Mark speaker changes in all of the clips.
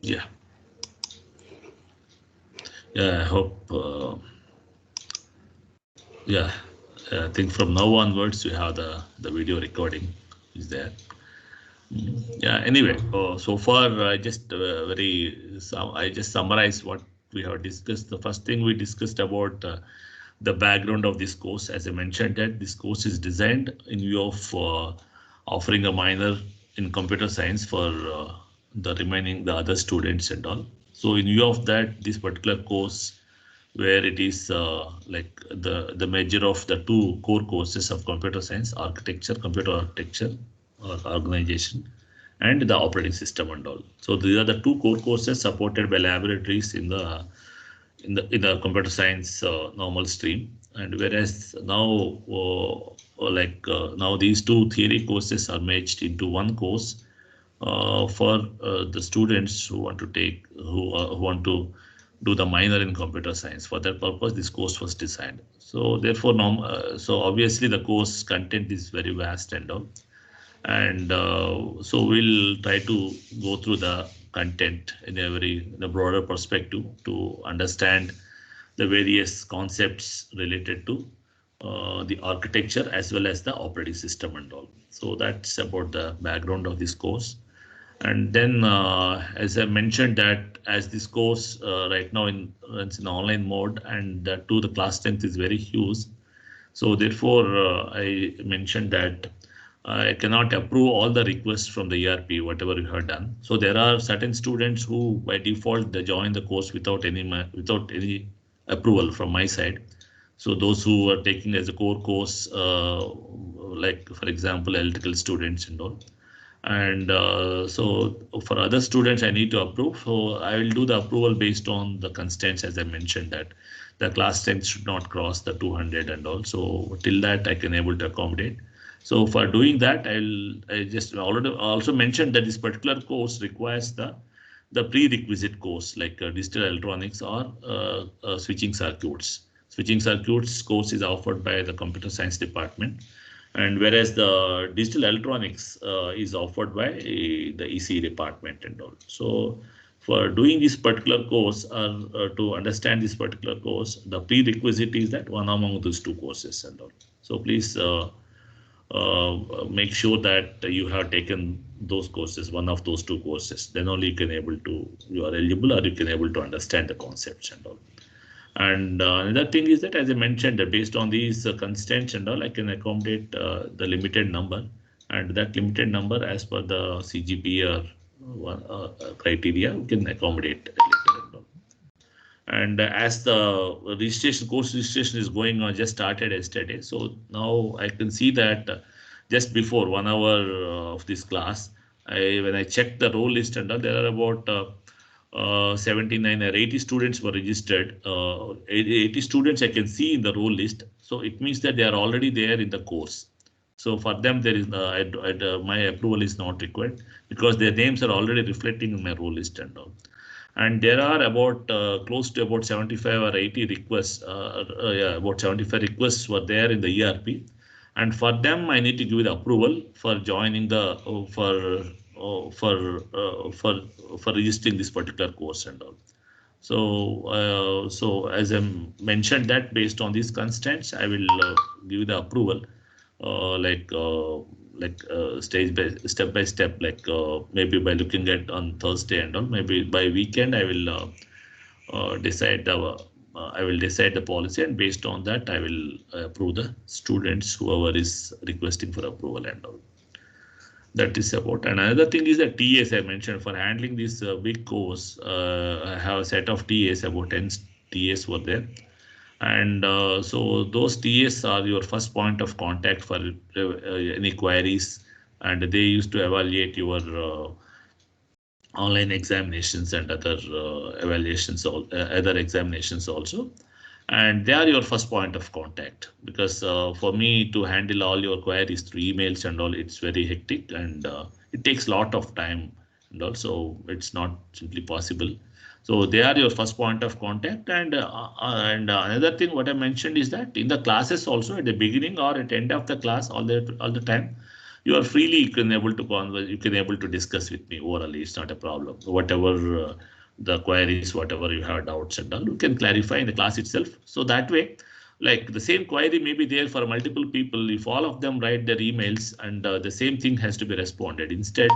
Speaker 1: Yeah, yeah. I hope. Yeah, I think from now onwards we have the video recording is there. Yeah. Anyway, so far I just I just summarize what we have discussed. The first thing we discussed about the background of this course. As I mentioned, that this course is designed in view of offering a minor in computer science for the other students and all. So in view of that, this particular course where it is like the measure of the two core courses of computer science, architecture, computer architecture or organization, and the operating system and all. So these are the two core courses supported by laboratories in the computer science normal stream. And whereas now now these two theory courses are merged into one course for the students who want to who want to do the minor in computer science. For that purpose, this course was designed. So therefore, so obviously the course content is very vast and all. And so we'll try to go through the content in a broader perspective to understand the various concepts related to the architecture as well as the operating system and all. So that's about the background of this course. And then, as I mentioned, that as this course right now it's in online mode, and that too the class strength is very huge. So therefore, I mentioned that I cannot approve all the requests from the ERP, whatever you have done. So there are certain students who, by default, they join the course without any approval from my side. So those who are taking as a core course, like for example, electrical students and all. And so for other students, I need to approve. So I will do the approval based on the constraints, as I mentioned that the class strength should not cross the 200 and all. So till that I can able to accommodate. So for doing that, I just already also mentioned that this particular course requires the prerequisite course like digital electronics or switching circuits. Switching circuits course is offered by the computer science department, and whereas the digital electronics is offered by the ECE department and all. So for doing this particular course or to understand this particular course, the prerequisite is that one among those two courses and all. So please make sure that you have taken those courses, one of those two courses. Then only you are eligible or you can able to understand the concepts and all. And another thing is that, as I mentioned, that based on these constraints and all, I can accommodate the limited number, and that limited number, as per the CGP or criteria, we can accommodate later and all. And as the course registration is going on, just started yesterday. So now I can see that just before 1 hour of this class, when I checked the roll list and all, there are about 79 or 80 students were registered. 80 students I can see in the roll list. So it means that they are already there in the course. So for them, there is my approval is not required because their names are already reflecting in my roll list and all. And there are about close to about 75 or 80 requests. Yeah, about 75 requests were there in the ERP, and for them I need to give the approval for joining the for registering this particular course and all. So as I mentioned that based on these constraints, I will give the approval stage by step, like maybe by looking at on Thursday and all. Maybe by weekend I will decide I will decide the policy, and based on that I will approve the students whoever is requesting for approval and all. That is about. And another thing is that TAs I mentioned for handling this big course. I have a set of TAs, about 10 TAs were there. And so those TAs are your first point of contact for any queries, and they used to evaluate your online examinations and other other examinations also. And they are your first point of contact, because for me to handle all your queries through emails and all, it's very hectic, and it takes a lot of time, and also it's not simply possible. So they are your first point of contact. And another thing what I mentioned is that in the classes also, at the beginning or at the end of the class, all the time, you are freely, you can able to converse, you can able to discuss with me orally. It's not a problem. Whatever the queries, whatever you have doubts and all, you can clarify in the class itself. So that way, like the same query may be there for multiple people. If all of them write their emails and the same thing has to be responded. Instead,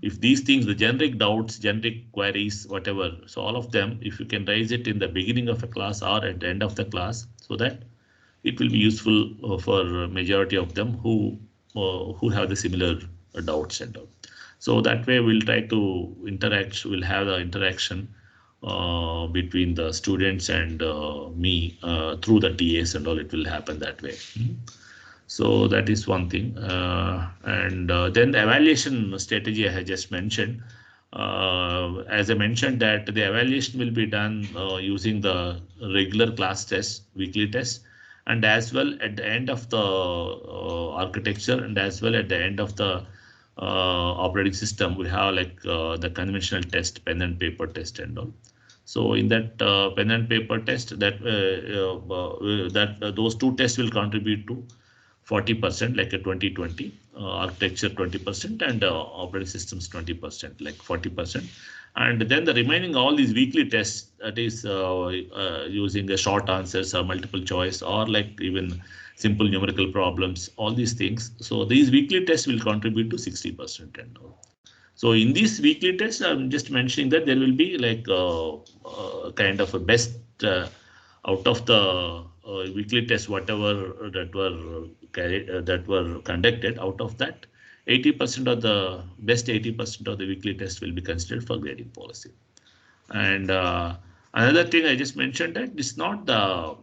Speaker 1: if these things, the generic doubts, generic queries, whatever, so all of them, if you can raise it in the beginning of a class or at the end of the class, so that it will be useful for majority of them who have the similar doubts and all. So that way we'll try to interact, we'll have the interaction between the students and me through the TAs and all. It will happen that way. So that is one thing. And then the evaluation strategy I had just mentioned. As I mentioned, that the evaluation will be done using the regular class tests, weekly tests, and as well at the end of the architecture, and as well at the end of the operating system, we have like the conventional test, pen and paper test and all. So in that pen and paper test, that those two tests will contribute to 40%, like a 20-20, architecture 20%, and operating systems 20%, like 40%. And then the remaining all these weekly tests, that is using the short answers or multiple choice, or like even simple numerical problems, all these things. So these weekly tests will contribute to 60% and all. So in these weekly tests, I'm just mentioning that there will be like kind of a best out of the weekly tests, whatever that were conducted. Out of that, 80% of the best 80% of the weekly test will be considered for grading policy. And another thing I just mentioned, that it's not the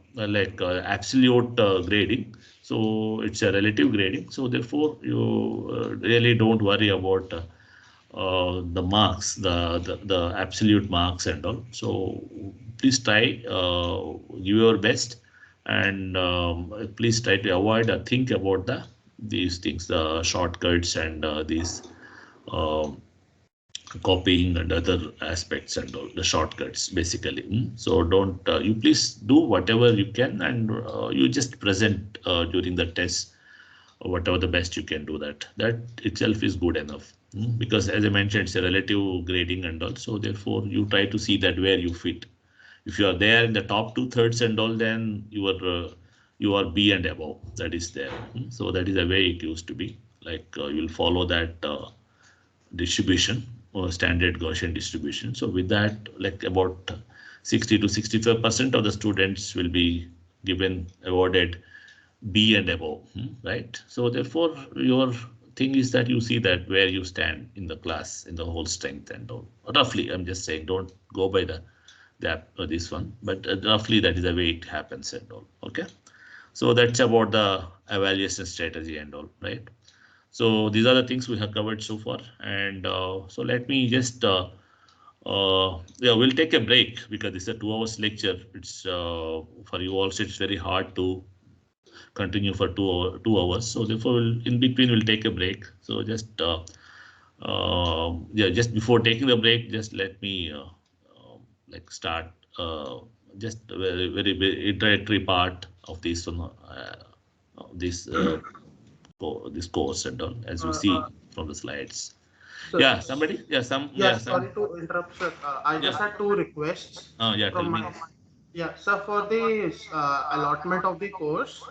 Speaker 1: absolute grading. So it's a relative grading. So therefore, you really don't worry about the marks, the absolute marks and all. So please try, give your best, and please try to avoid or think about these things, the shortcuts and these copying and other aspects and all, the shortcuts basically. So don't you please do whatever you can, and you just present during the test whatever the best you can do. That itself is good enough. Because as I mentioned, it's a relative grading and all. So therefore you try to see that where you fit. If you are there in the top 2/3 and all, then you are B and above. That is there. So that is the way it used to be. Like you'll follow that distribution, or standard Gaussian distribution. So with that, like about 60 to 65% of the students will be awarded B and above, right? So therefore, your thing is that you see that where you stand in the class, in the whole strength and all. Roughly, I'm just saying, don't go by this one, but roughly that is the way it happens and all. Okay, so that's about the evaluation strategy and all, right? So these are the things we have covered so far, and so let me just yeah, we'll take a break because it's a 2 hours lecture. It's for you also, it's very hard to continue for 2 hours. So therefore, in between, we'll take a break. So just yeah, just before taking the break, just let me like start just a very introductory part of this one, this this course and all, as you see from the slides.
Speaker 2: So,
Speaker 1: Yeah, somebody, yeah,
Speaker 2: yes, sorry to interrupt, sir. I just had two requests
Speaker 1: yeah, tell
Speaker 2: from
Speaker 1: me.
Speaker 2: my. Yeah, so for the allotment of the course,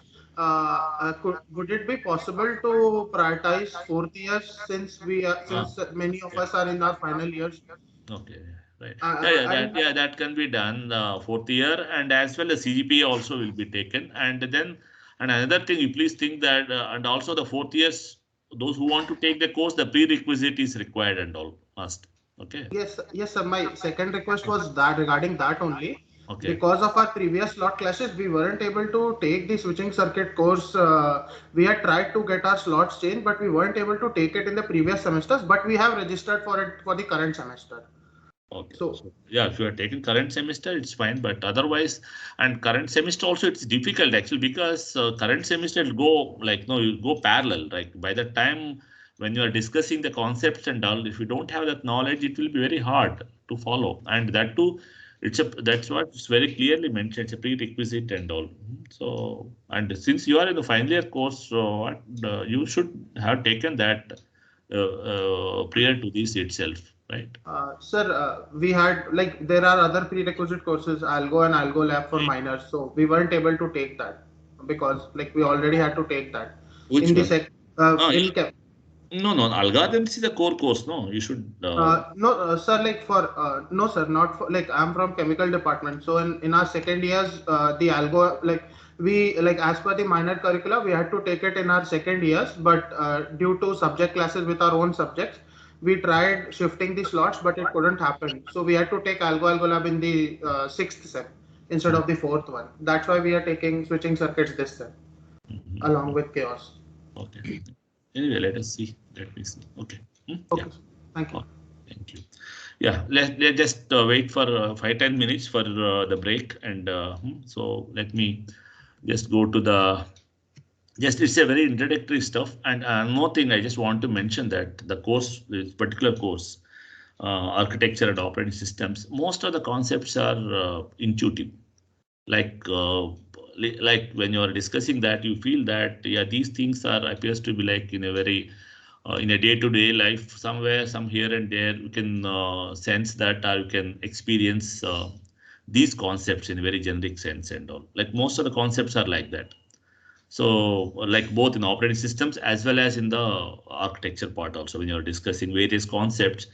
Speaker 2: would it be possible to prioritize fourth years, since many of us are in our final years?
Speaker 1: Okay, right.
Speaker 2: And
Speaker 1: Yeah, that can be done fourth year, and as well as CGPA also will be taken. And then, and another thing, you please think that, and also the fourth years, those who want to take the course, the prerequisite is required and all must. Okay.
Speaker 2: yes, yes, sir. My second request was that regarding that only.
Speaker 1: Okay.
Speaker 2: Because of our previous slot classes, we weren't able to take the switching circuit course. We had tried to get our slots changed, but we weren't able to take it in the previous semesters. But we have registered for it for the current semester.
Speaker 1: Okay.
Speaker 2: So
Speaker 1: So yeah, if you are taking current semester, it's fine. But otherwise, and current semester also, it's difficult actually, because current semester will go like, no, you go parallel. Like by the time when you are discussing the concepts and all, if you don't have that knowledge, it will be very hard to follow. And that too, that's what it's very clearly mentioned. It's a prerequisite and all. So, and since you are in the final year course, so you should have taken that prior to this itself, right?
Speaker 2: Sir, we had like there are other prerequisite courses, Algo and Algo Lab for minors, so we weren't able to take that because like we already had to take that
Speaker 1: Which
Speaker 2: in the
Speaker 1: one?
Speaker 2: sec in chem.
Speaker 1: No, algorithms is a core course. No, you should.
Speaker 2: No, sir, like for no, sir, not for like I'm from chemical department. So in our second years, the algo like we like as per the minor curricula, we had to take it in our second years, but due to subject classes with our own subjects, we tried shifting the slots, but it couldn't happen. So we had to take algo lab in the sixth sem instead of the fourth one. That's why we are taking switching circuits this sem along with chaos.
Speaker 1: Okay. Anyway, let us see. Let me see. Okay.
Speaker 2: Okay,
Speaker 1: Yeah.
Speaker 2: thank you.
Speaker 1: Thank you. Yeah, let's just wait for 5-10 minutes for the break. And so let me just go to the, just it's a very introductory stuff. And one more thing, I just want to mention that the course, this particular course, architecture and operating systems, most of the concepts are intuitive. Like when you are discussing that, you feel that, yeah, these things are appears to be like in a very in a day-to-day life, somewhere, some here and there, you can sense that, or you can experience these concepts in a very generic sense and all. Like most of the concepts are like that. So like both in operating systems as well as in the architecture part also, when you're discussing various concepts,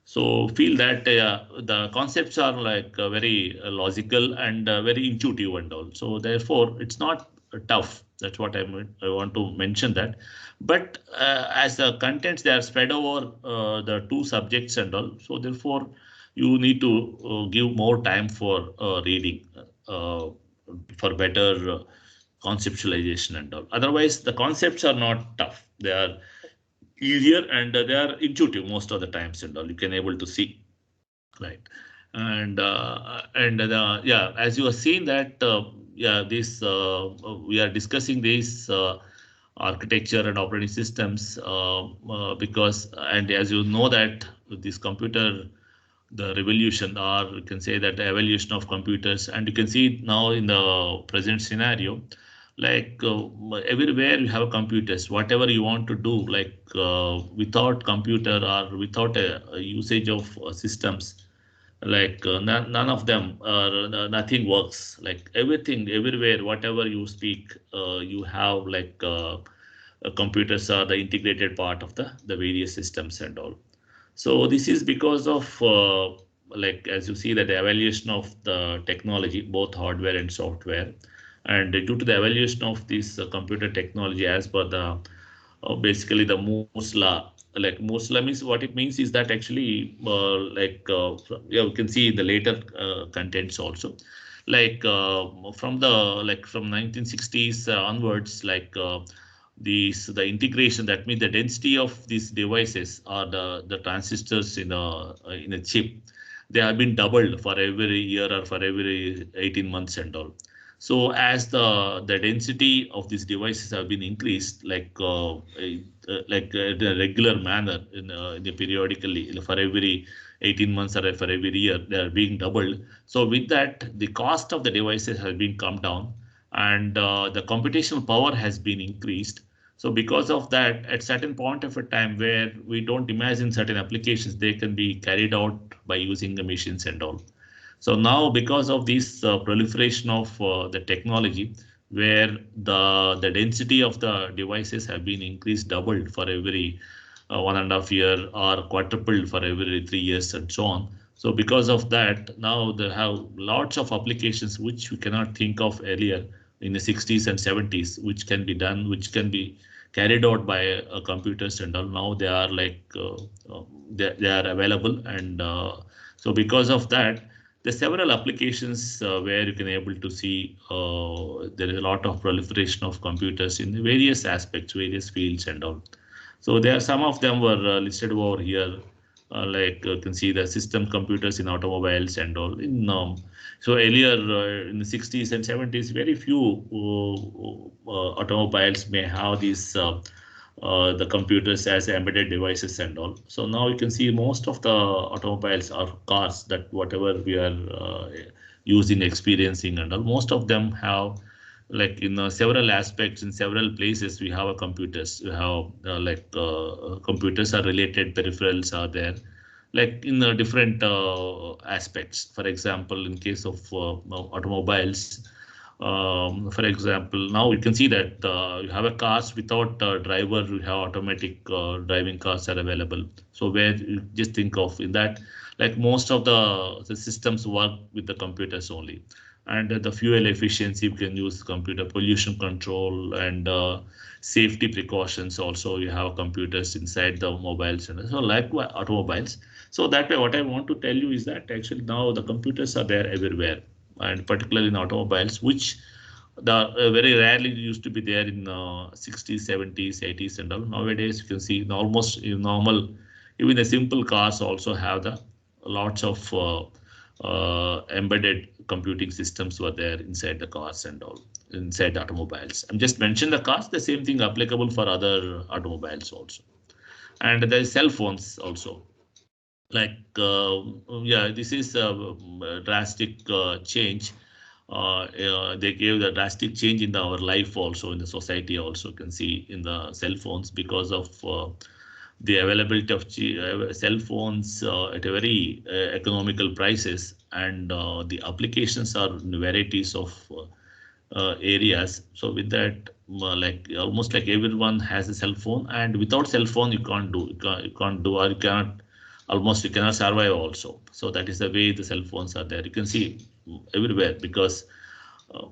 Speaker 1: so feel that the concepts are like very logical and very intuitive and all. So therefore, it's not tough. That's what I want to mention that. But as the contents, they are spread over the two subjects and all. So therefore, you need to give more time for reading uh, for better conceptualization and all. Otherwise, the concepts are not tough. They are easier and they are intuitive most of the times and all. You can able to see, right? And yeah, as you are seeing that, yeah, this we are discussing this architecture and operating systems because, and as you know that this computer, the revolution, or you can say that the evolution of computers, and you can see it now in the present scenario, like everywhere you have computers, whatever you want to do, like without computer or without a usage of systems, like none of them, nothing works. Like everything, everywhere, whatever you speak, you have like computers are the integrated part of the various systems and all. So this is because of like as you see that the evaluation of the technology, both hardware and software, and due to the evaluation of this computer technology, as per the basically the Moore's law. Like Moore's law means, what it means is that actually yeah, you can see the later contents also. Like from the, like from 1960s onwards, like the integration, that means the density of these devices or the transistors in a chip, they have been doubled for every year or for every 18 months and all. So as the density of these devices have been increased, in a regular manner, in a periodically for every 18 months or for every year, they are being doubled. So with that, the cost of the devices has been come down, and the computational power has been increased. So because of that, at certain point of a time where we don't imagine certain applications, they can be carried out by using the machines and all. So now, because of this proliferation of the technology, where the density of the devices have been increased, doubled for every 1.5 year, or quadrupled for every 3 years, and so on. So because of that, now they have lots of applications which we cannot think of earlier in the 60s and 70s, which can be done, which can be carried out by computers and all. Now they are like they are available, and so because of that, there's several applications where you can able to see there is a lot of proliferation of computers in various aspects, various fields and all. So there are some of them were listed over here, like you can see the system computers in automobiles and all. So earlier in the 60s and 70s, very few automobiles may have these the computers as embedded devices and all. So now you can see most of the automobiles or cars that whatever we are using, experiencing and all, most of them have like in several aspects in several places we have a computers. We have computers are related, peripherals are there like in different aspects. For example, in case of automobiles, for example, now you can see that you have a cars without driver, you have automatic driving cars are available. So where you just think of in that, like most of the systems work with the computers only. And the fuel efficiency, you can use computer, pollution control and safety precautions. Also, you have computers inside the mobiles and so like automobiles. So that way, what I want to tell you is that actually now the computers are there everywhere, and particularly in automobiles, which the very rarely used to be there in 60s, 70s, 80s, and all. Nowadays, you can see in almost in normal, even the simple cars also have the lots of embedded computing systems were there inside the cars and all, inside the automobiles. I'm just mentioned the cars, the same thing applicable for other automobiles also. And there is cell phones also. Like, yeah, this is a drastic change. They gave the drastic change in our life also, in the society also. You can see in the cell phones because of the availability of cell phones at a very economical prices, and the applications are in varieties of areas. So with that, like almost like everyone has a cell phone, and without cell phone you can't do, or you cannot, almost you cannot survive also. So that is the way the cell phones are there. You can see everywhere because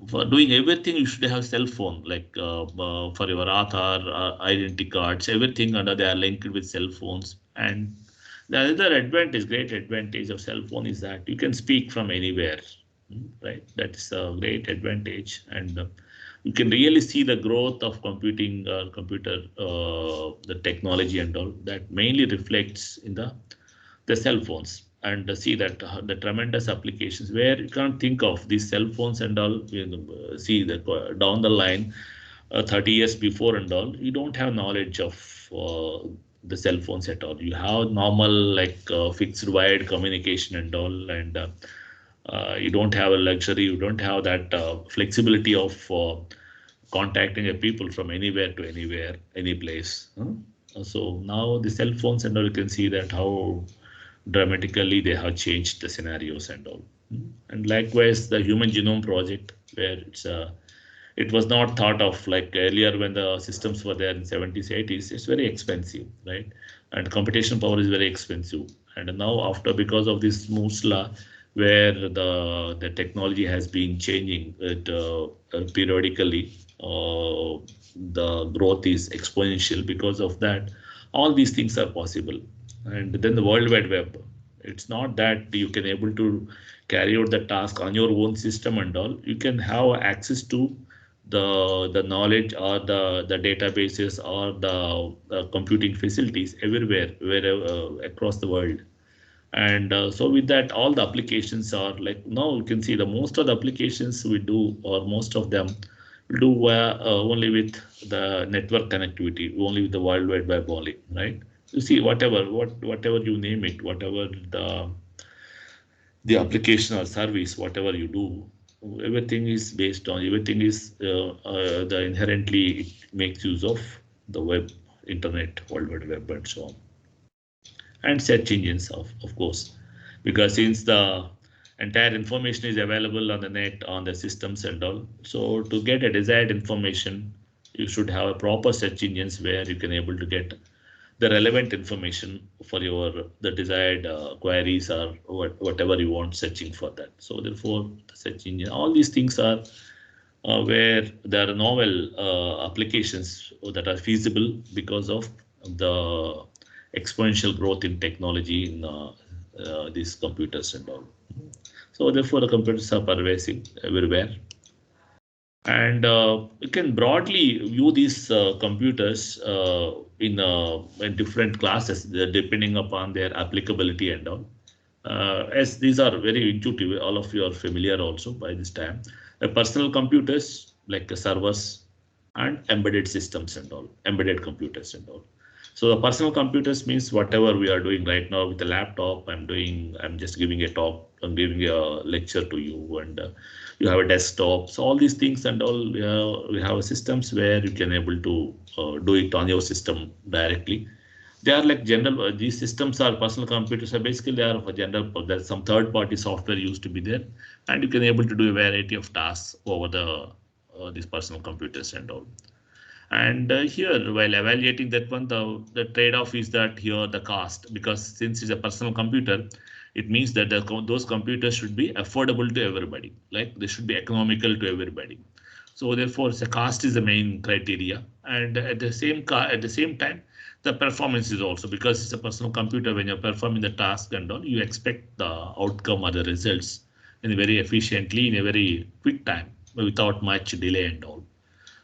Speaker 1: for doing everything you should have cell phone, like for your Aadhaar, identity cards, everything under they are linked with cell phones. And the other advantage, great advantage of cell phone is that you can speak from anywhere, right? That is a great advantage. And you can really see the growth of computing, computer, the technology and all that mainly reflects in the cell phones. And see that the tremendous applications where you can't think of these cell phones and all. See that down the line, 30 years before and all, you don't have knowledge of the cell phones at all. You have normal like fixed wired communication and all, and you don't have a luxury, you don't have that flexibility of contacting a people from anywhere to anywhere, any place. So now the cell phones and all, you can see that how dramatically they have changed the scenarios and all. And likewise, the Human Genome Project, where it was not thought of like earlier when the systems were there in 70s, 80s. It's very expensive, right? And computation power is very expensive. And now after, because of this Moore's law, where the technology has been changing it, periodically, the growth is exponential. Because of that, all these things are possible. And then the World Wide Web. It's not that you can able to carry out the task on your own system and all. You can have access to the knowledge or the databases or the computing facilities everywhere, wherever across the world. And so with that, all the applications are like now you can see the most of the applications we do, or most of them we do only with the network connectivity, only with the World Wide Web only, right? You see whatever you name it, whatever the application or service, whatever you do, everything is based on, everything is the inherently it makes use of the web, internet, World Wide Web, and so on. And search engines, of course, because since the entire information is available on the net, on the systems and all. So to get a desired information, you should have a proper search engines where you can able to get the relevant information for your the desired queries or whatever you want searching for that. So therefore, the search engine, all these things are where there are novel applications that are feasible because of the exponential growth in technology in these computers and all. So therefore, the computers are pervasive everywhere. And you can broadly view these computers in different classes depending upon their applicability and all. As these are very intuitive, all of you are familiar also by this time. Personal computers like servers, and embedded systems and all, embedded computers and all. So the personal computers means whatever we are doing right now with the laptop. I'm just giving a talk, I'm giving a lecture to you, and you have a desktop. So all these things and all, we have systems where you can able to do it on your system directly. They are like general, these systems are personal computers. So basically they are for general, there's some third party software used to be there, and you can able to do a variety of tasks over the these personal computers and all. And here, while evaluating that one, the trade-off is that here the cost, because since it's a personal computer, it means that those computers should be affordable to everybody. Like they should be economical to everybody. So therefore, the cost is the main criteria, and at the same time, the performance is also, because it's a personal computer. When you're performing the task and all, you expect the outcome or the results in a very efficiently, in a very quick time, without much delay and all.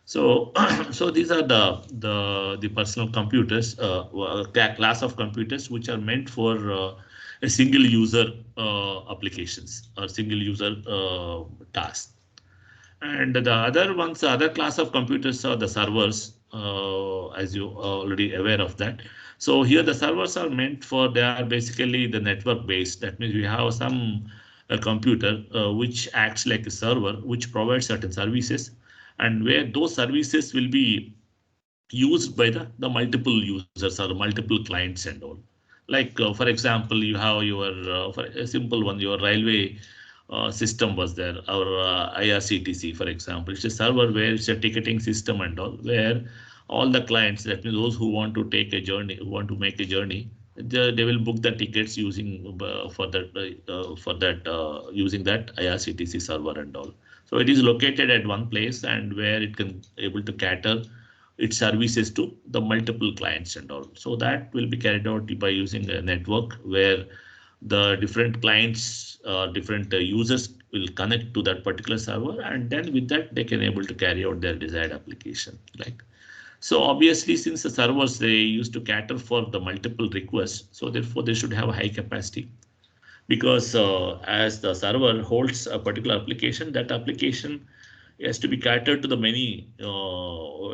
Speaker 1: So, so these are the personal computers, class of computers which are meant for a single user applications or single user task. And the other ones, the other class of computers are the servers, as you are already aware of that. So here the servers are meant for, they are basically the network based. That means we have some a computer which acts like a server, which provides certain services, and where those services will be used by the multiple users or multiple clients and all. Like for example, you have your for a simple one, your railway system was there, our IRCTC, for example. It's a server where it's a ticketing system and all, where all the clients, that means those who want to take a journey, who want to make a journey, they will book the tickets using for that using that IRCTC server and all. So it is located at one place, and where it can able to cater its services to the multiple clients and all. So that will be carried out by using a network where the different clients, different users will connect to that particular server, and then with that they can able to carry out their desired application. Like, so obviously, since the servers, they used to cater for the multiple requests, so therefore they should have a high capacity, because as the server holds a particular application, that application has to be catered to the many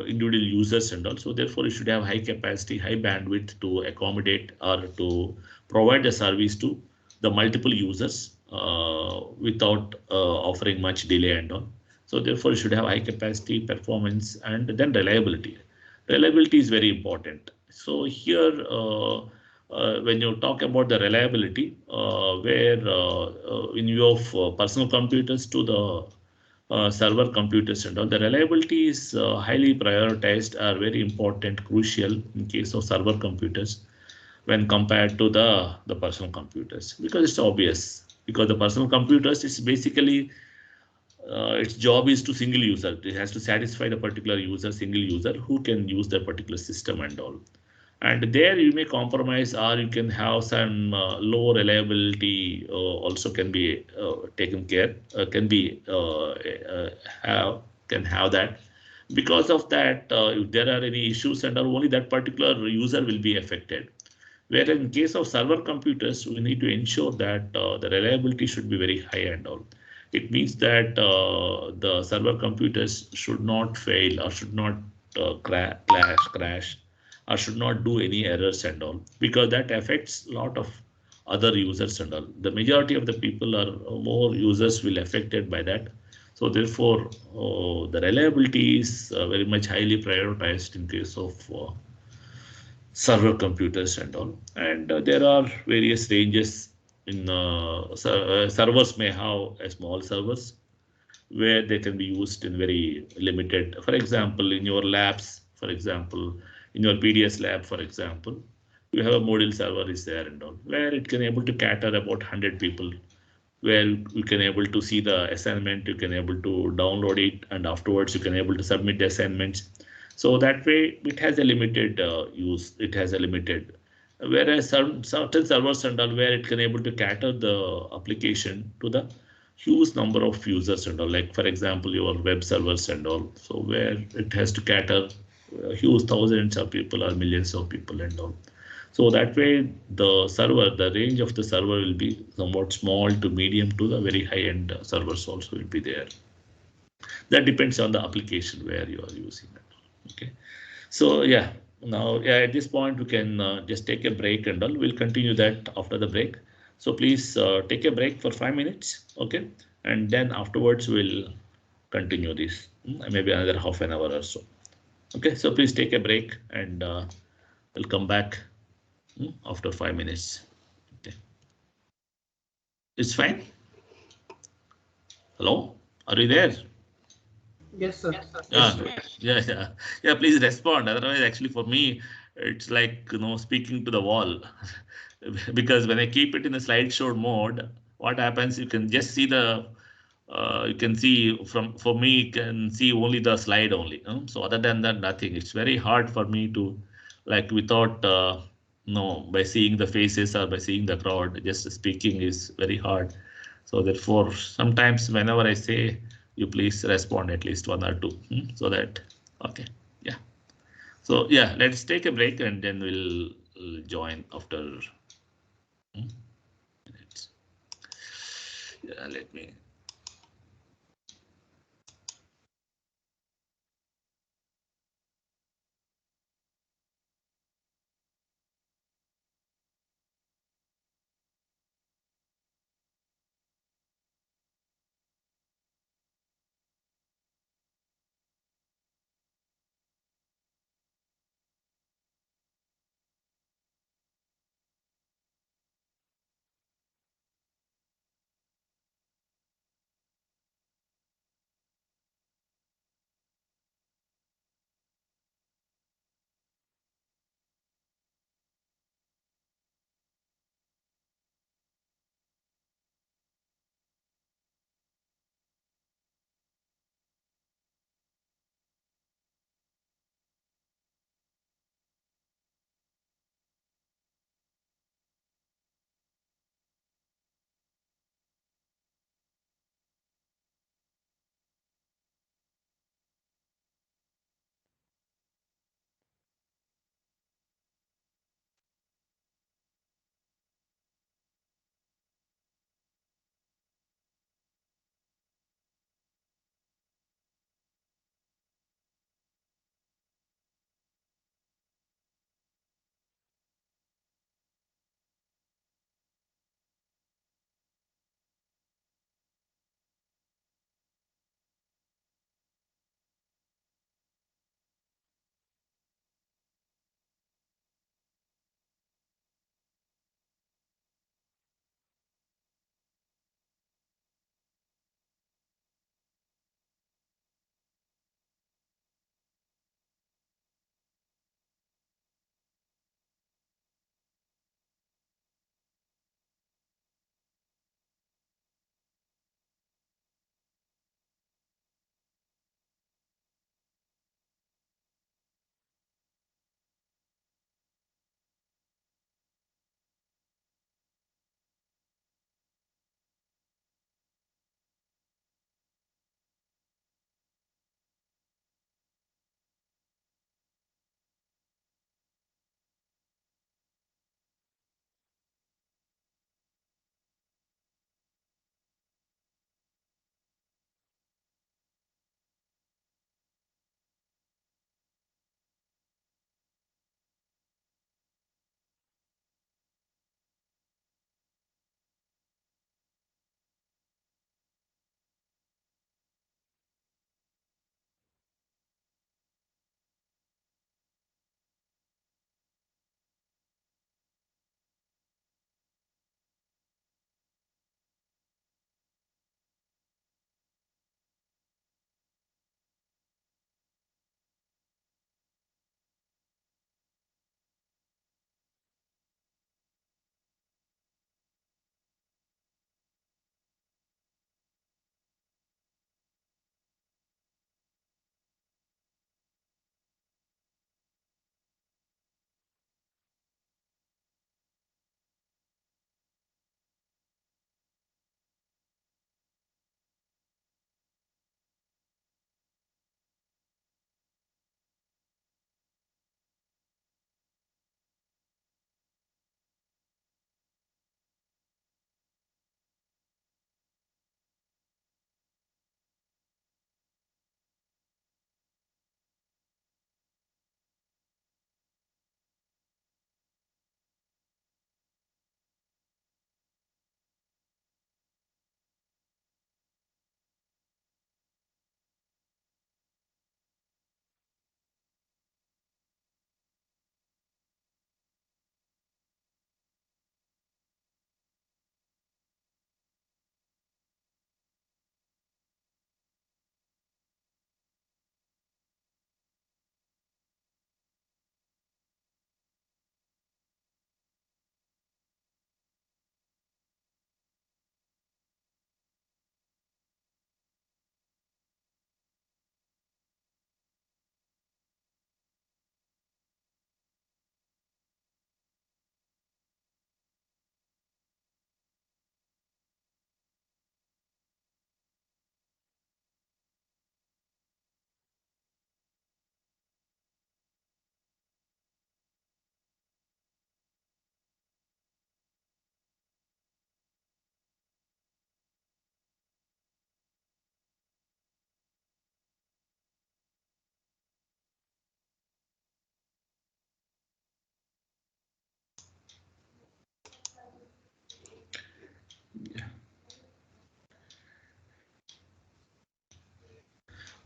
Speaker 1: individual users and also therefore it should have high capacity, high bandwidth to accommodate or to provide the service to the multiple users without offering much delay and all. So therefore it should have high capacity, performance, and then reliability. Reliability is very important. So here when you talk about the reliability, where in view of personal computers to the server computers and all, the reliability is highly prioritized, are very important, crucial in case of server computers when compared to the personal computers, because it's obvious, because the personal computers is basically its job is to single user. It has to satisfy the particular user, single user who can use that particular system and all. And there you may compromise, or you can have some low reliability also can be taken care, can have that. Because of that, if there are any issues and all, only that particular user will be affected. Where in case of server computers, we need to ensure that the reliability should be very high and all. It means that the server computers should not fail or should not crash or should not do any errors and all, because that affects a lot of other users and all. The majority of the people are more users will affected by that. So therefore, the reliability is very much highly prioritized in case of server computers and all. And there are various ranges in servers may have a small servers where they can be used in very limited. For example, in your labs, for example, in your PDS lab, for example, you have a module server is there and all, where it can able to cater about 100 people, where you can able to see the assignment, you can able to download it, and afterwards you can able to submit the assignments. So that way it has a limited use, it has a limited, whereas certain servers and all, where it can able to cater the application to the huge number of users and all, like for example your web servers and all, so where it has to cater huge thousands of people or millions of people and all. So that way the server, the range of the server will be somewhat small to medium to the very high end servers also will be there. That depends on the application where you are using it. Okay. So yeah, now yeah, at this point we can just take a break and all. We'll continue that after the break. So please take a break for 5 minutes, okay, and then afterwards we'll continue this. Maybe another half an hour or so. Okay, so please take a break and we'll come back after 5 minutes. Okay, it's fine. Hello, are you there?
Speaker 2: Yes, sir.
Speaker 1: Ah, good. Yeah, yeah, yeah. Please respond. Otherwise, actually, for me, it's like speaking to the wall, because when I keep it in a slideshow mode, what happens? You can just see the, you can see from for me, you can see only the slide only. So other than that, nothing. It's very hard for me to, like, without no, by seeing the faces or by seeing the crowd, just speaking is very hard. So therefore, sometimes whenever I say, you please respond at least one or two, so that, okay, yeah. So yeah, let's take a break and then we'll join after minutes. Yeah, let me.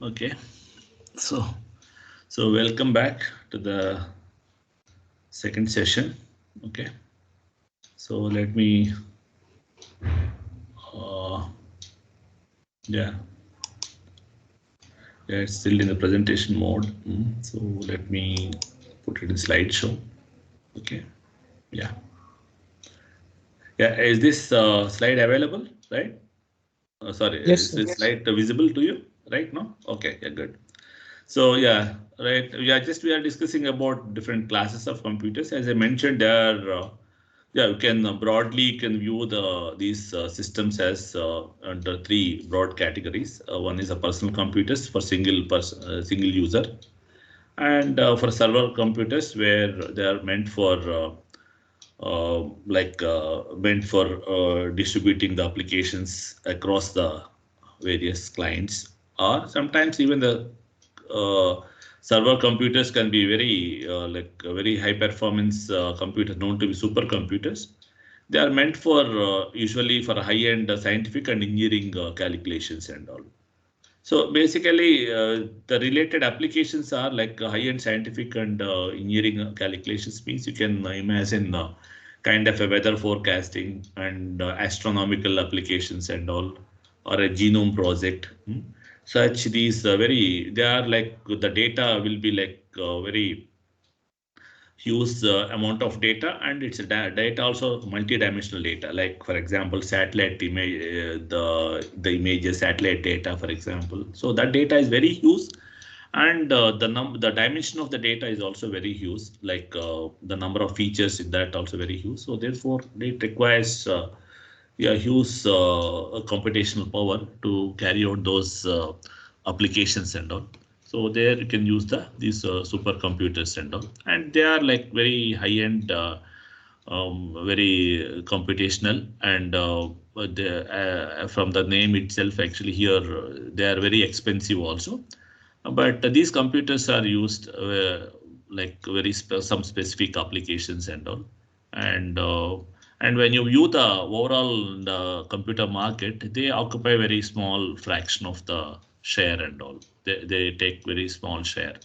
Speaker 1: Okay, so welcome back to the second session. Okay, so let me yeah, it's still in the presentation mode. So let me put it in slideshow. Okay, yeah, is this slide available, right? Sorry,
Speaker 3: Yes,
Speaker 1: is
Speaker 3: sir.
Speaker 1: this slide visible to you right now? Okay, yeah, good. So yeah, right. Yeah, just we are discussing about different classes of computers. As I mentioned, there are yeah, you can broadly you can view these systems as under three broad categories. One is a personal computers for single user, and for server computers where they are meant for meant for distributing the applications across the various clients, or sometimes even the uh, server computers can be very very high performance computers known to be supercomputers. They are meant for usually for high end scientific and engineering calculations and all. So basically, the related applications are like high-end scientific and engineering calculations. Means you can imagine kind of a weather forecasting and astronomical applications and all, or a genome project. Such these they are like the data will be like very huge amount of data, and it's a data also multi-dimensional data, like for example satellite image, the images satellite data for example. So that data is very huge, and the dimension of the data is also very huge, like the number of features in that also very huge. So therefore it requires yeah, huge computational power to carry out those applications and all. So there you can use these supercomputers and all, and they are like very high end, very computational, and from the name itself, actually here they are very expensive also. But these computers are used like some specific applications and all, and when you view the overall computer market, they occupy very small fraction of the share and all. They take very small share.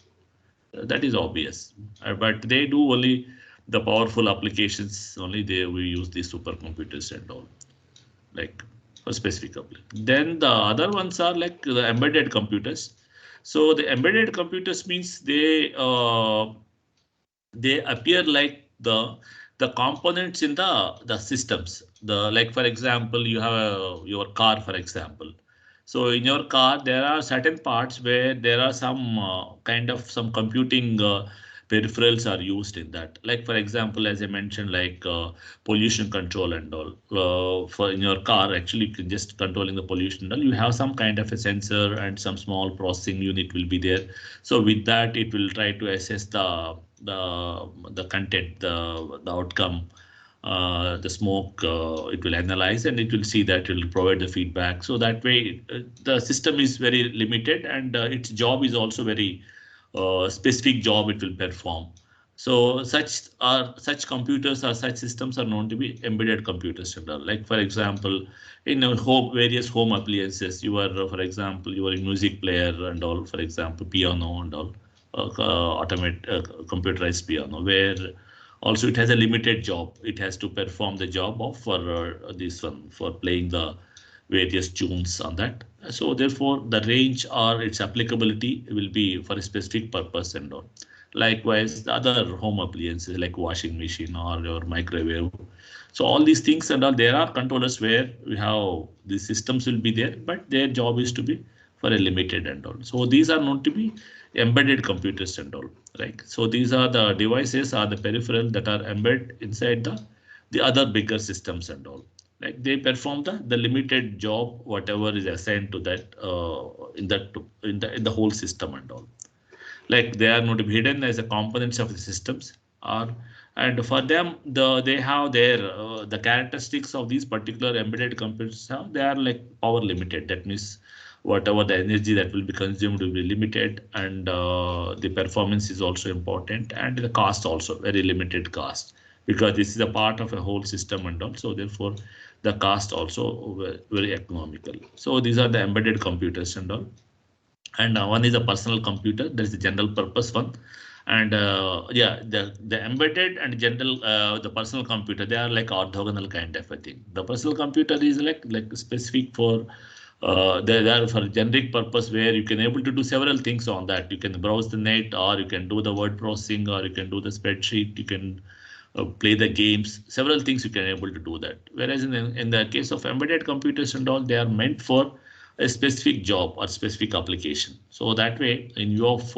Speaker 1: That is obvious. But they do only the powerful applications. Only they we use these supercomputers and all, like for specific application. Then the other ones are like the embedded computers. So the embedded computers means they appear like the components in the systems. The like for example, you have your car for example. So in your car, there are certain parts where there are some kind of some computing peripherals are used in that. Like for example, as I mentioned, like pollution control and all. For in your car, actually, you can just controlling the pollution and all. You have some kind of a sensor and some small processing unit will be there. So with that, it will try to assess the content, the outcome, the smoke. It will analyze and it will see that it will provide the feedback. So that way, the system is very limited, and its job is also very specific job it will perform. So such computers or such systems are known to be embedded computers. Like for example, in various home appliances, you are for example your music player and all, for example piano and all, computerized piano, where also it has a limited job. It has to perform the job of for this one for playing the various tunes on that. So therefore, the range or its applicability will be for a specific purpose and all. Likewise, the other home appliances like washing machine or your microwave. So all these things and all, there are controllers where we have the systems will be there, but their job is to be for a limited and all. So these are known to be embedded computers and all, right? So these are the devices or the peripheral that are embedded inside the other bigger systems and all. Like they perform the limited job whatever is assigned to that in the whole system and all. Like they are not hidden as a components of the systems, or and for them they have their the characteristics of these particular embedded computers have, they are like power limited. That means whatever the energy that will be consumed will be limited, and the performance is also important, and the cost also very limited cost, because this is a part of a whole system and also therefore the cost also very economical. So these are the embedded computers and all. and one is a personal computer. There is a general purpose one, and yeah, the embedded and general the personal computer, they are like orthogonal kind of a thing. The personal computer is like specific for they are for generic purpose where you can able to do several things on that. You can browse the net, or you can do the word processing, or you can do the spreadsheet. You can play the games. Several things you can able to do that. Whereas in the case of embedded computers and all, they are meant for a specific job or specific application. So that way, in view of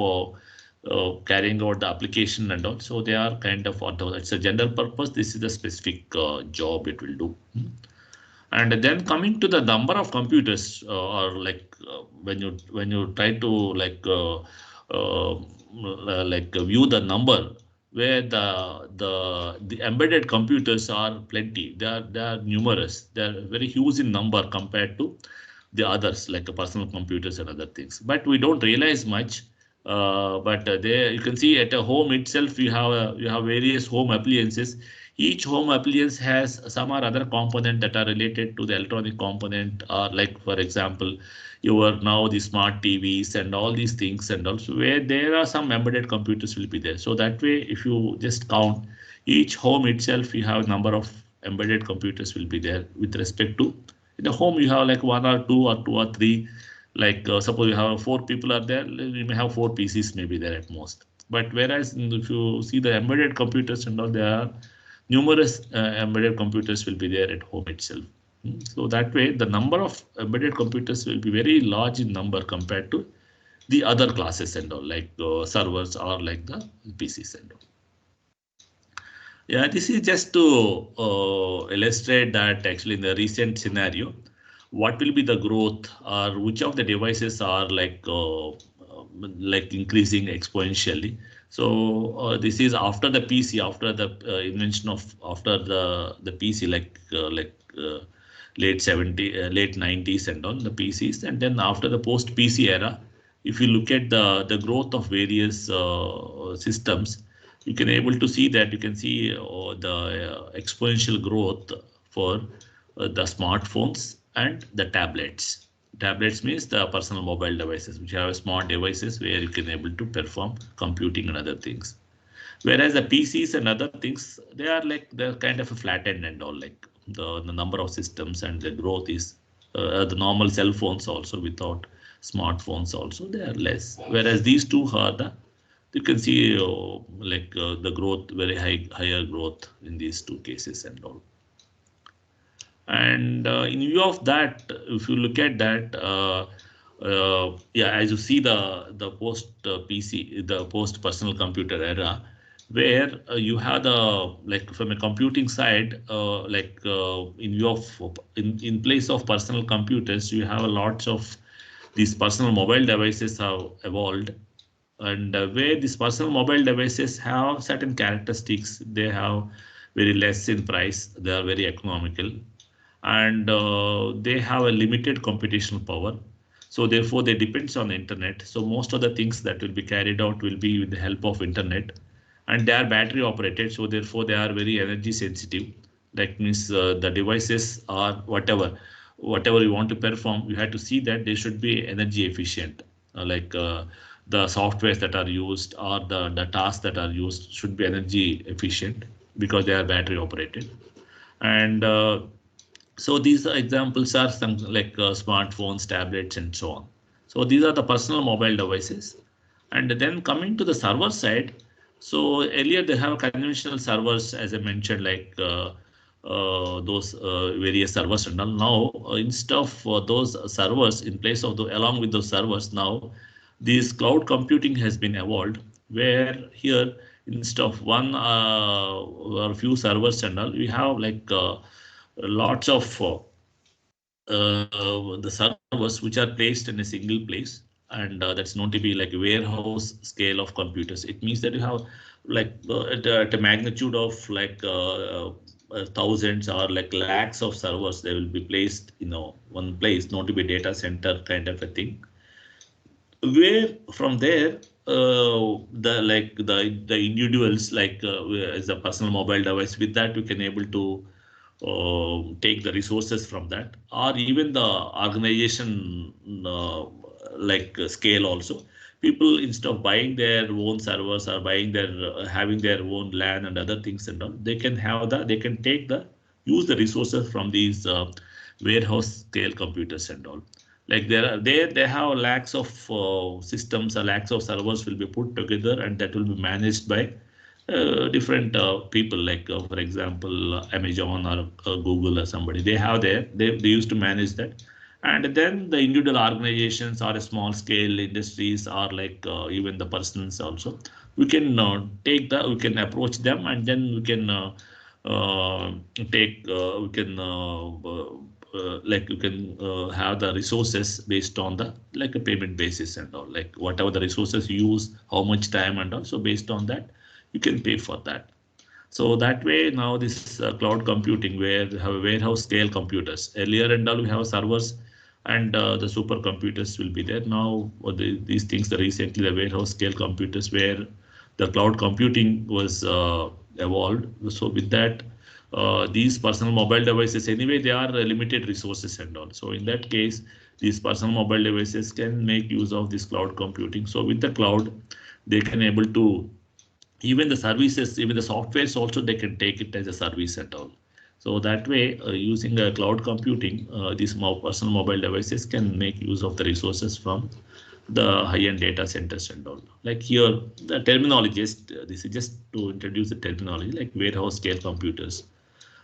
Speaker 1: carrying out the application and all, so they are kind of it's a general purpose. This is the specific job it will do. And then coming to the number of computers, or like when you try to view the number, where the embedded computers are plenty. They are numerous. They are very huge in number compared to the others, like the personal computers and other things. But we don't realize much. But there you can see at a home itself, you have various home appliances. Each home appliance has some or other component that are related to the electronic component, or like for example, your now the smart TVs and all these things, and also where there are some embedded computers will be there. So that way, if you just count each home itself, you have number of embedded computers will be there with respect to in the home. You have like one or two or three. Like suppose you have four people are there, you may have four PCs maybe there at most. But whereas if you see the embedded computers and all, there are numerous embedded computers will be there at home itself. So that way, the number of embedded computers will be very large in number compared to the other classes and all, like servers or like the PCs and all. Yeah, this is just to illustrate that actually in the recent scenario, what will be the growth, or which of the devices are like increasing exponentially. So this is after the PC, after the invention of after the PC, late 70, late 90s and all the PCs, and then after the post PC era, if you look at the growth of various systems, you can able to see that you can see the exponential growth for the smartphones and the tablets. Tablets means the personal mobile devices, which have smart devices where you can able to perform computing and other things. Whereas the PCs and other things, they are like they're kind of a flattened and all, like the number of systems and the growth is the normal cell phones also without smartphones also they are less. Whereas these two are the you can see the growth very higher growth in these two cases and all. And in view of that, if you look at that, yeah, as you see the post PC, the post personal computer era, where you have the like from a computing side, in view of in place of personal computers, you have a lots of these personal mobile devices have evolved, and where these personal mobile devices have certain characteristics. They have very less in price, they are very economical, and they have a limited computational power. So therefore they depends on the internet. So most of the things that will be carried out will be with the help of internet, and they are battery operated. So therefore they are very energy sensitive. That means the devices are whatever you want to perform, you have to see that they should be energy efficient. The softwares that are used or the tasks that are used should be energy efficient because they are battery operated. And so these examples are some like smartphones, tablets, and so on. So these are the personal mobile devices. And then coming to the server side, so earlier they have conventional servers, as I mentioned, like those various servers and all. Now, instead of those servers, in place of along with those servers, now this cloud computing has been evolved, where here instead of one or few servers and all, we have lots of the servers which are placed in a single place, and that's known to be like a warehouse scale of computers. It means that you have at a magnitude of thousands or like lakhs of servers. They will be placed one place, not to be data center kind of a thing, where from there the individuals as a personal mobile device, with that we can able to take the resources from that, or even the organization scale also. People, instead of buying their own servers or buying their having their own LAN and other things and all, they can take the use the resources from these warehouse scale computers and all. Like they have lakhs of systems or lakhs of servers will be put together, and that will be managed by different people, like for example Amazon or Google or somebody. They have they used to manage that. And then the individual organizations or small scale industries, or like even the persons also, we can we can approach them, and then we can take we can like you can have the resources based on the like a payment basis and all, like whatever the resources you use, how much time and all. So based on that, you can pay for that. So that way now this cloud computing, where we have warehouse scale computers. Earlier and all we have servers and the supercomputers will be there. Now these things, the recently the warehouse scale computers, where the cloud computing was evolved. So with that, these personal mobile devices anyway, they are limited resources and all. So in that case, these personal mobile devices can make use of this cloud computing. So with the cloud, they can able to, even the services, even the softwares also, they can take it as a service at all. So that way, using cloud computing, these personal mobile devices can make use of the resources from the high-end data centers and all. Like here, the terminology, this is just to introduce the terminology, like warehouse scale computers,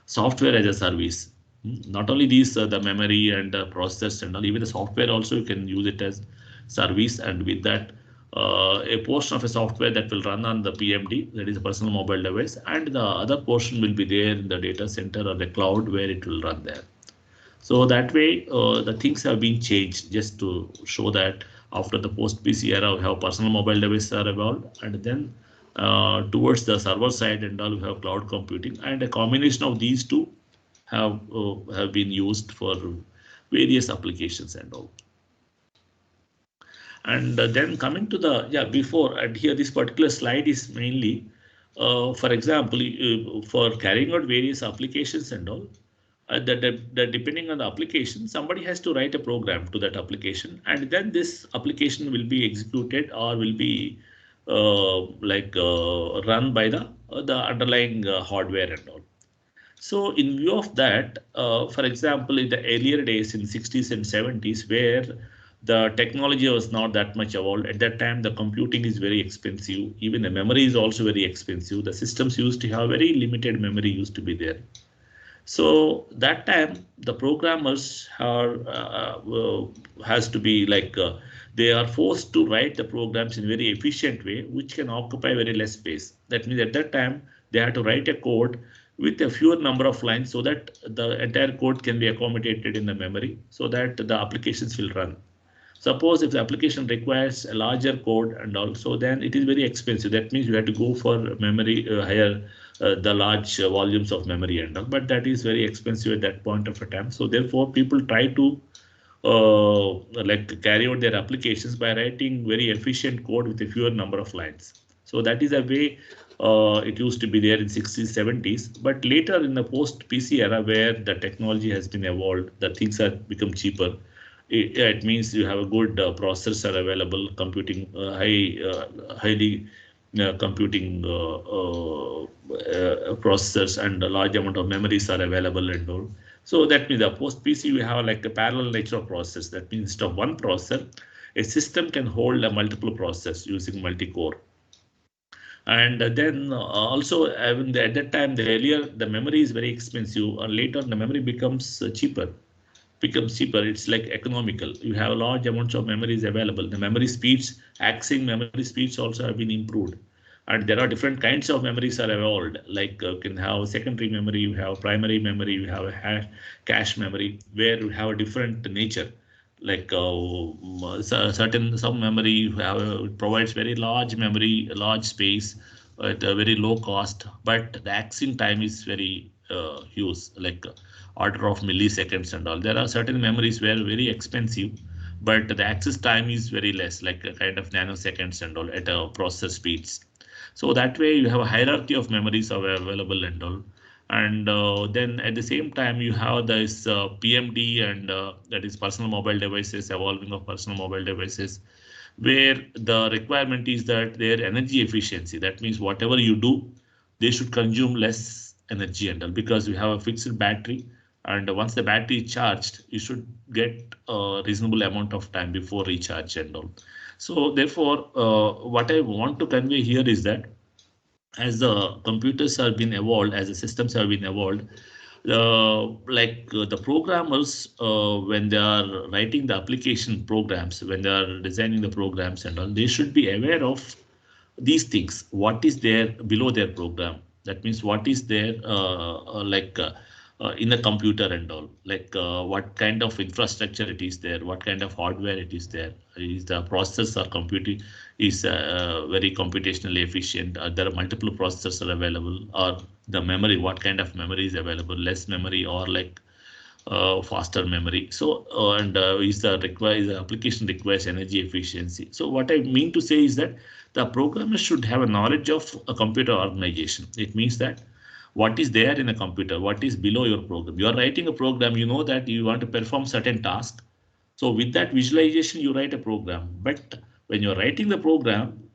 Speaker 1: software as a service. Not only these, the memory and processors and all, even the software also you can use it as service. And with that, a portion of a software that will run on the PMD, that is a personal mobile device, and the other portion will be there in the data center or the cloud where it will run there. So that way, the things have been changed, just to show that after the post-PC era, we have personal mobile devices are evolved, and then towards the server side and all, we have cloud computing, and a combination of these two have been used for various applications and all. And then coming to the before, and here this particular slide is mainly for example for carrying out various applications and all. That depending on the application, somebody has to write a program to that application, and then this application will be executed or will be run by the underlying hardware and all. So in view of that, for example, in the earlier days in 60s and 70s, where the technology was not that much evolved, at that time the computing is very expensive. Even the memory is also very expensive. The systems used to have very limited memory used to be there. So that time the programmers has to be they are forced to write the programs in a very efficient way, which can occupy very less space. That means at that time they had to write a code with a fewer number of lines, so that the entire code can be accommodated in the memory, so that the applications will run. Suppose if the application requires a larger code and also, then it is very expensive. That means you have to go for memory higher, the large volumes of memory and all, but that is very expensive at that point of a time. So therefore people try to carry out their applications by writing very efficient code with a fewer number of lines. So that is a way it used to be there in 60s, 70s. But later in the post-PC era, where the technology has been evolved, the things have become cheaper. It means you have a good processors are available, computing highly computing processors, and a large amount of memories are available and all. So that means the post PC we have like a parallel nature of process. That means instead of one processor, a system can hold a multiple process using multi-core. And then also at that time, the earlier the memory is very expensive, and later the memory becomes cheaper. It's like economical. You have large amounts of memories available. The memory speeds, accessing memory speeds also have been improved. And there are different kinds of memories are evolved. Like you can have secondary memory, you have primary memory, you have a cache memory, where you have a different nature. Like some memory you have provides very large memory, large space at a very low cost, but the accessing time is very huge, like order of milliseconds and all. There are certain memories where very expensive, but the access time is very less, like a kind of nanoseconds and all at a processor speeds. So that way you have a hierarchy of memories available and all. And then at the same time, you have this PMD, and that is personal mobile devices, evolving of personal mobile devices, where the requirement is that their energy efficiency. That means whatever you do, they should consume less energy and all, because we have a fixed battery. And once the battery is charged, you should get a reasonable amount of time before recharge and all. So therefore, what I want to convey here is that as the computers have been evolved, as the systems have been evolved, the programmers, when they are writing the application programs, when they are designing the programs and all, they should be aware of these things. What is there below their program? That means what is there in the computer and all, what kind of infrastructure it is there, what kind of hardware it is there, is the processor computing is very computationally efficient, there are multiple processors are available, or the memory, what kind of memory is available, less memory or faster memory. So is the application requires energy efficiency. So what I mean to say is that the programmer should have a knowledge of a computer organization. It means that what is there in a computer, what is below your program. You are writing a program, you know that you want to perform certain task. So with that visualization, you write a program. But when you're writing the program,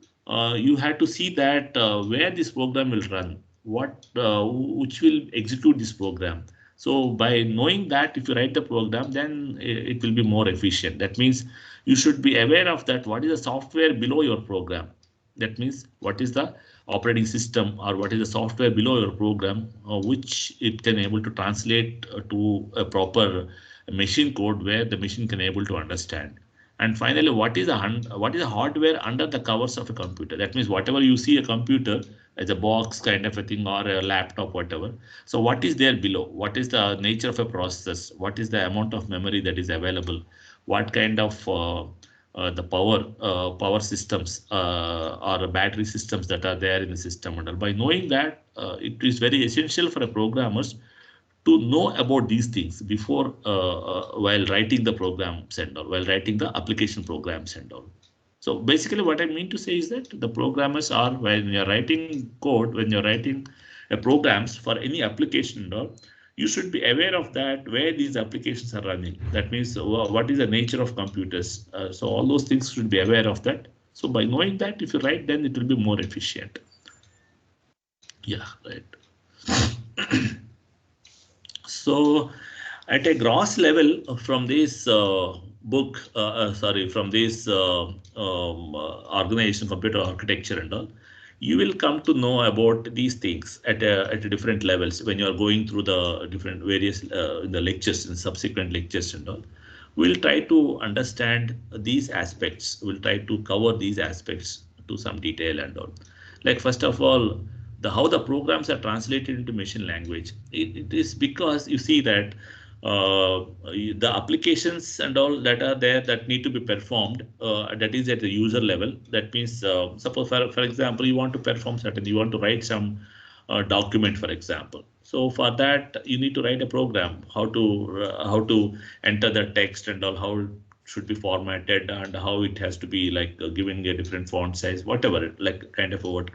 Speaker 1: you have to see that where this program will run, which will execute this program. So by knowing that, if you write the program, then it will be more efficient. That means you should be aware of that. What is the software below your program? That means what is the operating system, or what is the software below your program, which it can able to translate to a proper machine code where the machine can able to understand. And finally, what is the hardware under the covers of a computer? That means whatever you see a computer as a box kind of a thing, or a laptop, whatever. So what is there below? What is the nature of a process? What is the amount of memory that is available? What kind of the power systems or battery systems that are there in the system? And by knowing that, it is very essential for a programmers to know about these things before while writing the programs and all, while writing the application programs and all. So basically what I mean to say is that the programmers are, when you're writing code, when you're writing programs for any application and all, you should be aware of that, where these applications are running. That means what is the nature of computers. So all those things should be aware of that. So by knowing that, if you write, then it will be more efficient. Yeah, right. So at a gross level, from this from this organization, computer architecture and all, you will come to know about these things at different levels when you are going through the different various in the lectures and subsequent lectures and all. We'll try to understand these aspects. We'll try to cover these aspects to some detail and all. Like first of all, how the programs are translated into machine language. It is because you see that the applications and all that are there that need to be performed, that is at the user level. That means suppose for example, you want to perform certain, you want to write some document, for example. So for that, you need to write a program, how to enter the text and all, how it should be formatted, and how it has to be giving a different font size, whatever, like kind of a word.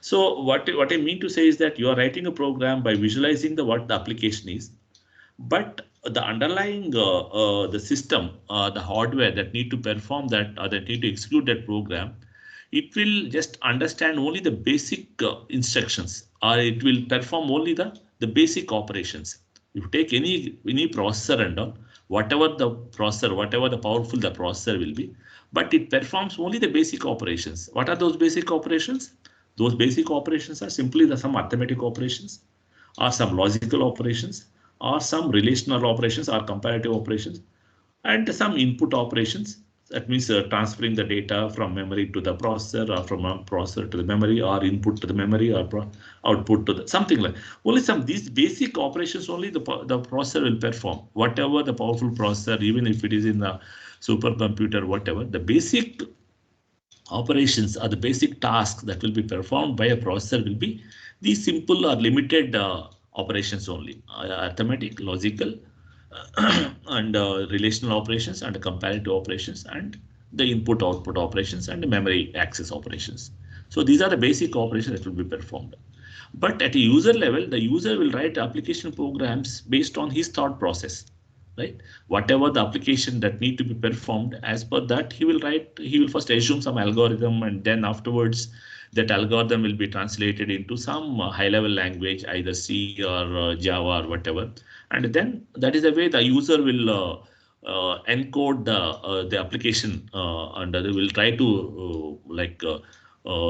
Speaker 1: So what I mean to say is that you are writing a program by visualizing what the application is, but the underlying the system, the hardware that need to perform that, or that need to execute that program, it will just understand only the basic instructions, or it will perform only the basic operations. If you take any processor and all, whatever the powerful the processor will be, but it performs only the basic operations. What are those basic operations? Those basic operations are simply some arithmetic operations, or some logical operations, or some relational operations, or comparative operations, and some input operations. That means transferring the data from memory to the processor, or from a processor to the memory, or input to the memory, or output to the something like. Only these basic operations only the processor will perform. Whatever the powerful processor, even if it is in the supercomputer, whatever, the basic operations or the basic tasks that will be performed by a processor will be these simple or limited operations only: arithmetic, logical, and relational operations, and comparative operations, and the input output operations, and the memory access operations. So these are the basic operations that will be performed. But at a user level, the user will write application programs based on his thought process, right? Whatever the application that need to be performed, as per that he will first assume some algorithm, and then afterwards that algorithm will be translated into some high level language, either C or Java or whatever. And then that is the way the user will encode the application, and they will try to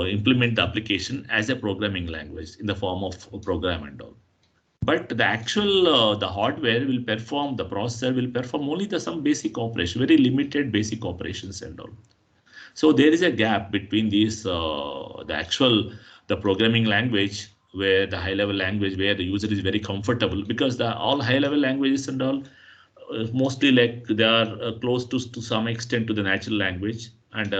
Speaker 1: implement the application as a programming language in the form of a program and all. But the actual the hardware will perform, the processor will perform only the some basic operation, very limited basic operations and all. So there is a gap between these the actual the programming language, where the high level language where the user is very comfortable, because the all high level languages and all mostly like they are close to some extent to the natural language, and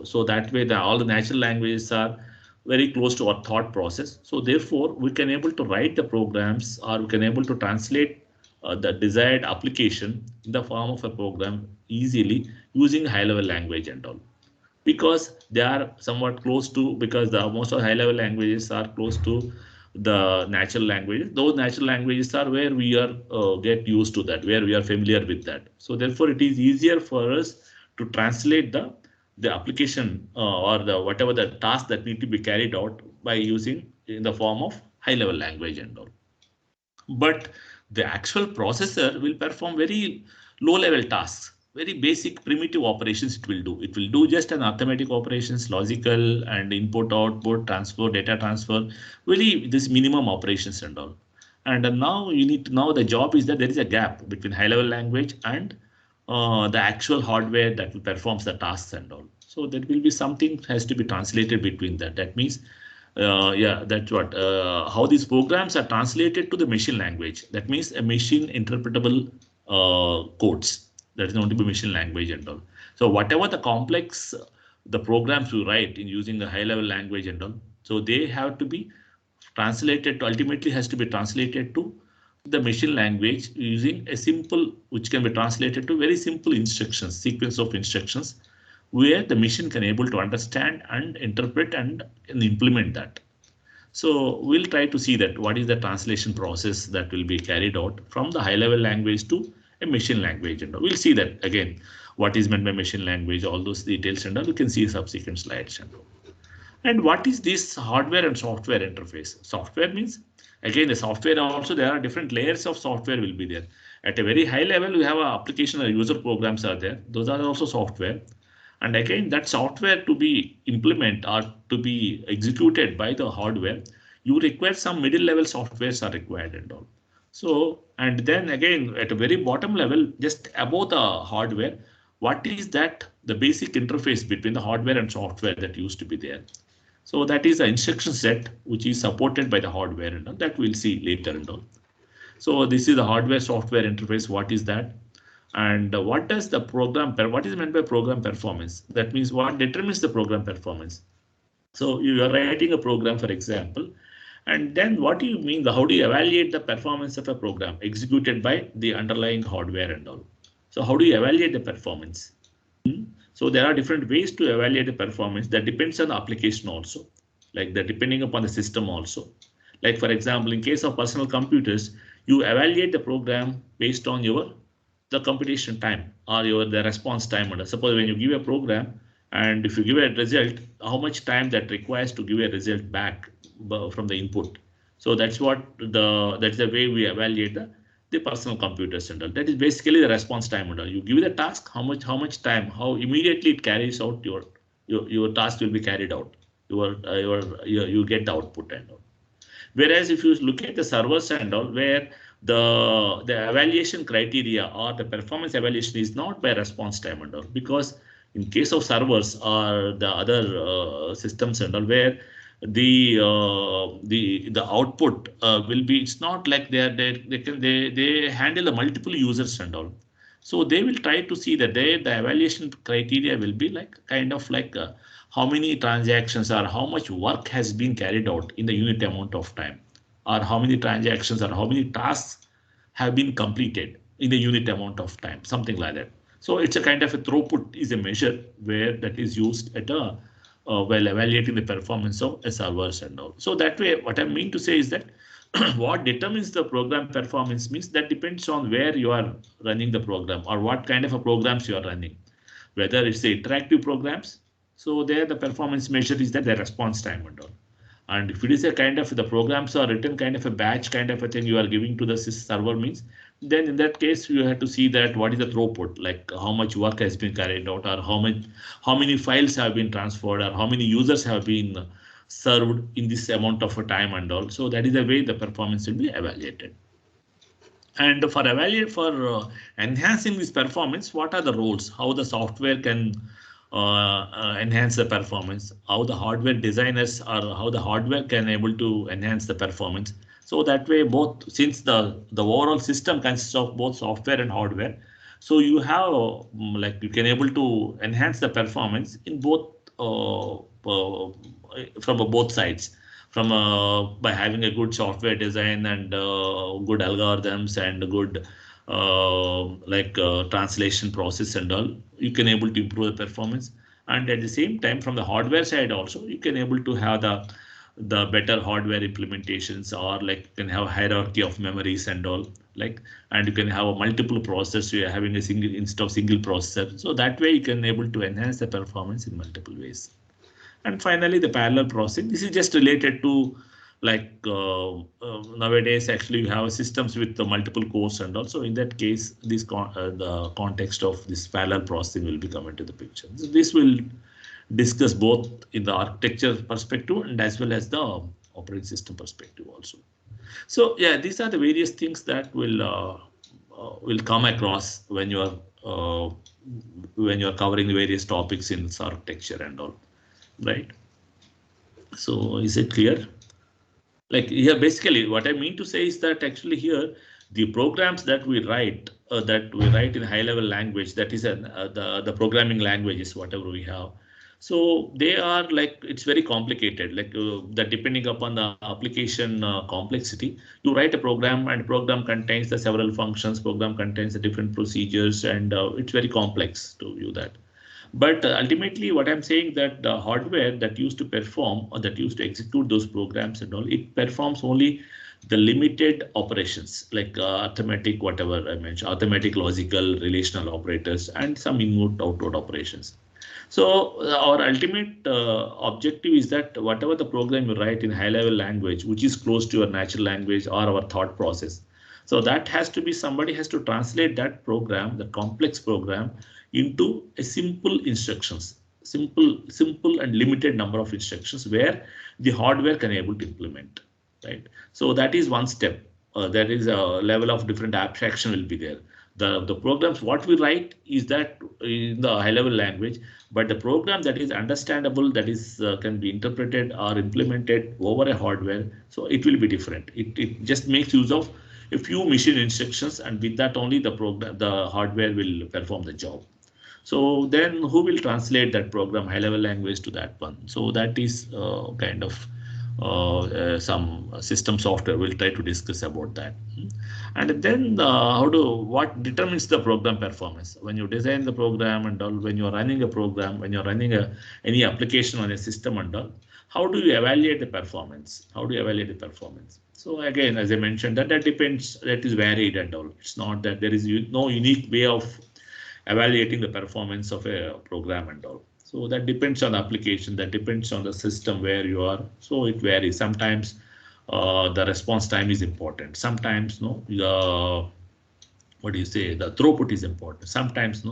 Speaker 1: so that way the all the natural languages are very close to our thought process. So therefore we can able to write the programs, or we can able to translate the desired application in the form of a program easily using high level language and all, because they are somewhat close to, because the most of high level languages are close to the natural languages. Those natural languages are where we are get used to that, where we are familiar with that. So therefore it is easier for us to translate the application or the whatever the task that need to be carried out by using in the form of high level language and all. But the actual processor will perform very low level tasks, very basic primitive operations it will do. It will do just an arithmetic operations, logical and input, output, transfer, data transfer, really this minimum operations and all. And now you need to know the job is that there is a gap between high level language and the actual hardware that will performs the tasks and all. So there will be something has to be translated between that. That means yeah, that's what how these programs are translated to the machine language. That means a machine interpretable codes. That is going to be machine language and all. So whatever the complex the programs you write in using the high level language and all, so they have to be translated to, ultimately has to be translated to the machine language using a simple, which can be translated to very simple instructions, sequence of instructions, where the machine can able to understand and interpret and implement that. So we'll try to see that what is the translation process that will be carried out from the high level language to a machine language, and we'll see that again what is meant by machine language, all those details and all you can see subsequent slides and all. And what is this hardware and software interface? Software means, again, the software also there are different layers of software will be there. At a very high level, we have an application or user programs are there. Those are also software. And again, that software to be implemented or to be executed by the hardware, you require some middle level softwares are required and all. So, and then again, at a very bottom level, just above the hardware, what is that the basic interface between the hardware and software that used to be there? So that is the instruction set which is supported by the hardware and all that we'll see later and all. So this is the hardware software interface. What is that? And what does the program, what is meant by program performance? That means what determines the program performance. So you are writing a program, for example, and then what do you mean? How do you evaluate the performance of a program executed by the underlying hardware and all? So how do you evaluate the performance? So there are different ways to evaluate the performance that depends on the application also, like that depending upon the system also. Like for example, in case of personal computers, you evaluate the program based on the computation time or the response time. And suppose when you give a program and if you give a result, how much time that requires to give a result back from the input. So that's what that's the way we evaluate the personal computer center. That is basically the response time model. You give the task, how much time, how immediately it carries out your task will be carried out. You get the output and all. Whereas if you look at the servers and all, where the evaluation criteria or the performance evaluation is not by response time and all, because in case of servers or the other systems and all, where the output will be, it's not like they handle the multiple users and all. So they will try to see that the evaluation criteria will be like kind of like how many transactions or how much work has been carried out in the unit amount of time, or how many transactions or how many tasks have been completed in the unit amount of time, something like that. So it's a kind of a throughput is a measure where that is used at while evaluating the performance of servers and all. So that way, what I mean to say is that what determines the program performance means that depends on where you are running the program or what kind of a programs you are running. Whether it's the interactive programs, so there the performance measure is that the response time and all. And if it is a kind of the programs are written kind of a batch kind of a thing you are giving to the server means, then in that case you have to see that what is the throughput, like how much work has been carried out, or how many files have been transferred, or how many users have been served in this amount of a time and all. So that is the way the performance will be evaluated. And for enhancing this performance, what are the roles? How the software can enhance the performance? How the hardware designers or how the hardware can able to enhance the performance? So that way, both since the overall system consists of both software and hardware, so you have like you can able to enhance the performance in both from both sides, from by having a good software design and good algorithms and good translation process and all, you can able to improve the performance. And at the same time, from the hardware side also, you can able to have the better hardware implementations, or like you can have hierarchy of memories and all, like, and you can have a multiple process. You are having a single instead of single processor, so that way you can able to enhance the performance in multiple ways. And finally, the parallel processing. This is just related to like nowadays actually you have systems with the multiple cores, and also in that case this the context of this parallel processing will be come into the picture. So this will discuss both in the architecture perspective and as well as the operating system perspective also. So yeah, these are the various things that will come across when you are covering the various topics in this architecture and all. Right. So is it clear? Like here, basically what I mean to say is that actually here, the programs that we write in high level language, that is the programming languages, whatever we have. So they are like, it's very complicated, like that depending upon the application complexity, you write a program and program contains the several functions, program contains the different procedures, and it's very complex to view that. But ultimately, what I'm saying that the hardware that used to perform or that used to execute those programs and all, it performs only the limited operations like arithmetic, whatever I mentioned, arithmetic, logical, relational operators, and some input-output operations. So our ultimate objective is that whatever the program you write in high-level language, which is close to your natural language or our thought process, so that has to be, somebody has to translate that program, the complex program, into a simple instructions, simple and limited number of instructions where the hardware can able to implement, right? So that is one step. There is a level of different abstraction will be there. The programs what we write is that in the high level language, but the program that is understandable, that is can be interpreted or implemented over a hardware, so it will be different. It just makes use of a few machine instructions, and with that only the hardware will perform the job. So then who will translate that program high level language to that one? So that is kind of some system software. We'll try to discuss about that. And then what determines the program performance? When you design the program and all, when you're running a program, when you're running any application on a system and all, how do you evaluate the performance? How do you evaluate the performance? So again, as I mentioned, that depends, that is varied and all. It's not that there is no unique way of evaluating the performance of a program and all. So that depends on the application, that depends on the system where you are. So it varies. Sometimes the response time is important. Sometimes what do you say? The throughput is important. Sometimes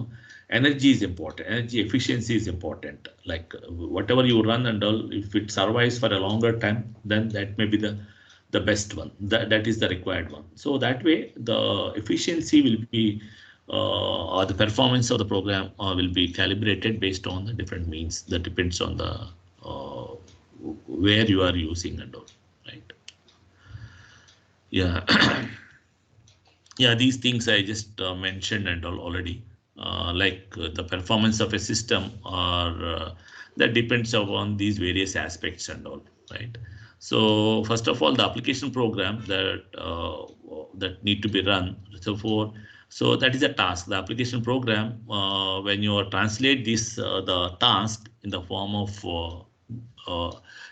Speaker 1: energy is important. Energy efficiency is important. Like whatever you run and all, if it survives for a longer time, then that may be the best one. That is the required one. So that way the efficiency will be or the performance of the program will be calibrated based on the different means. That depends on the where you are using and all, right? Yeah. Yeah, these things I just mentioned and all already, like the performance of a system, or that depends upon these various aspects and all, right? So first of all, the application program that need to be run. So that is a task. The application program, when you translate this the task in the form of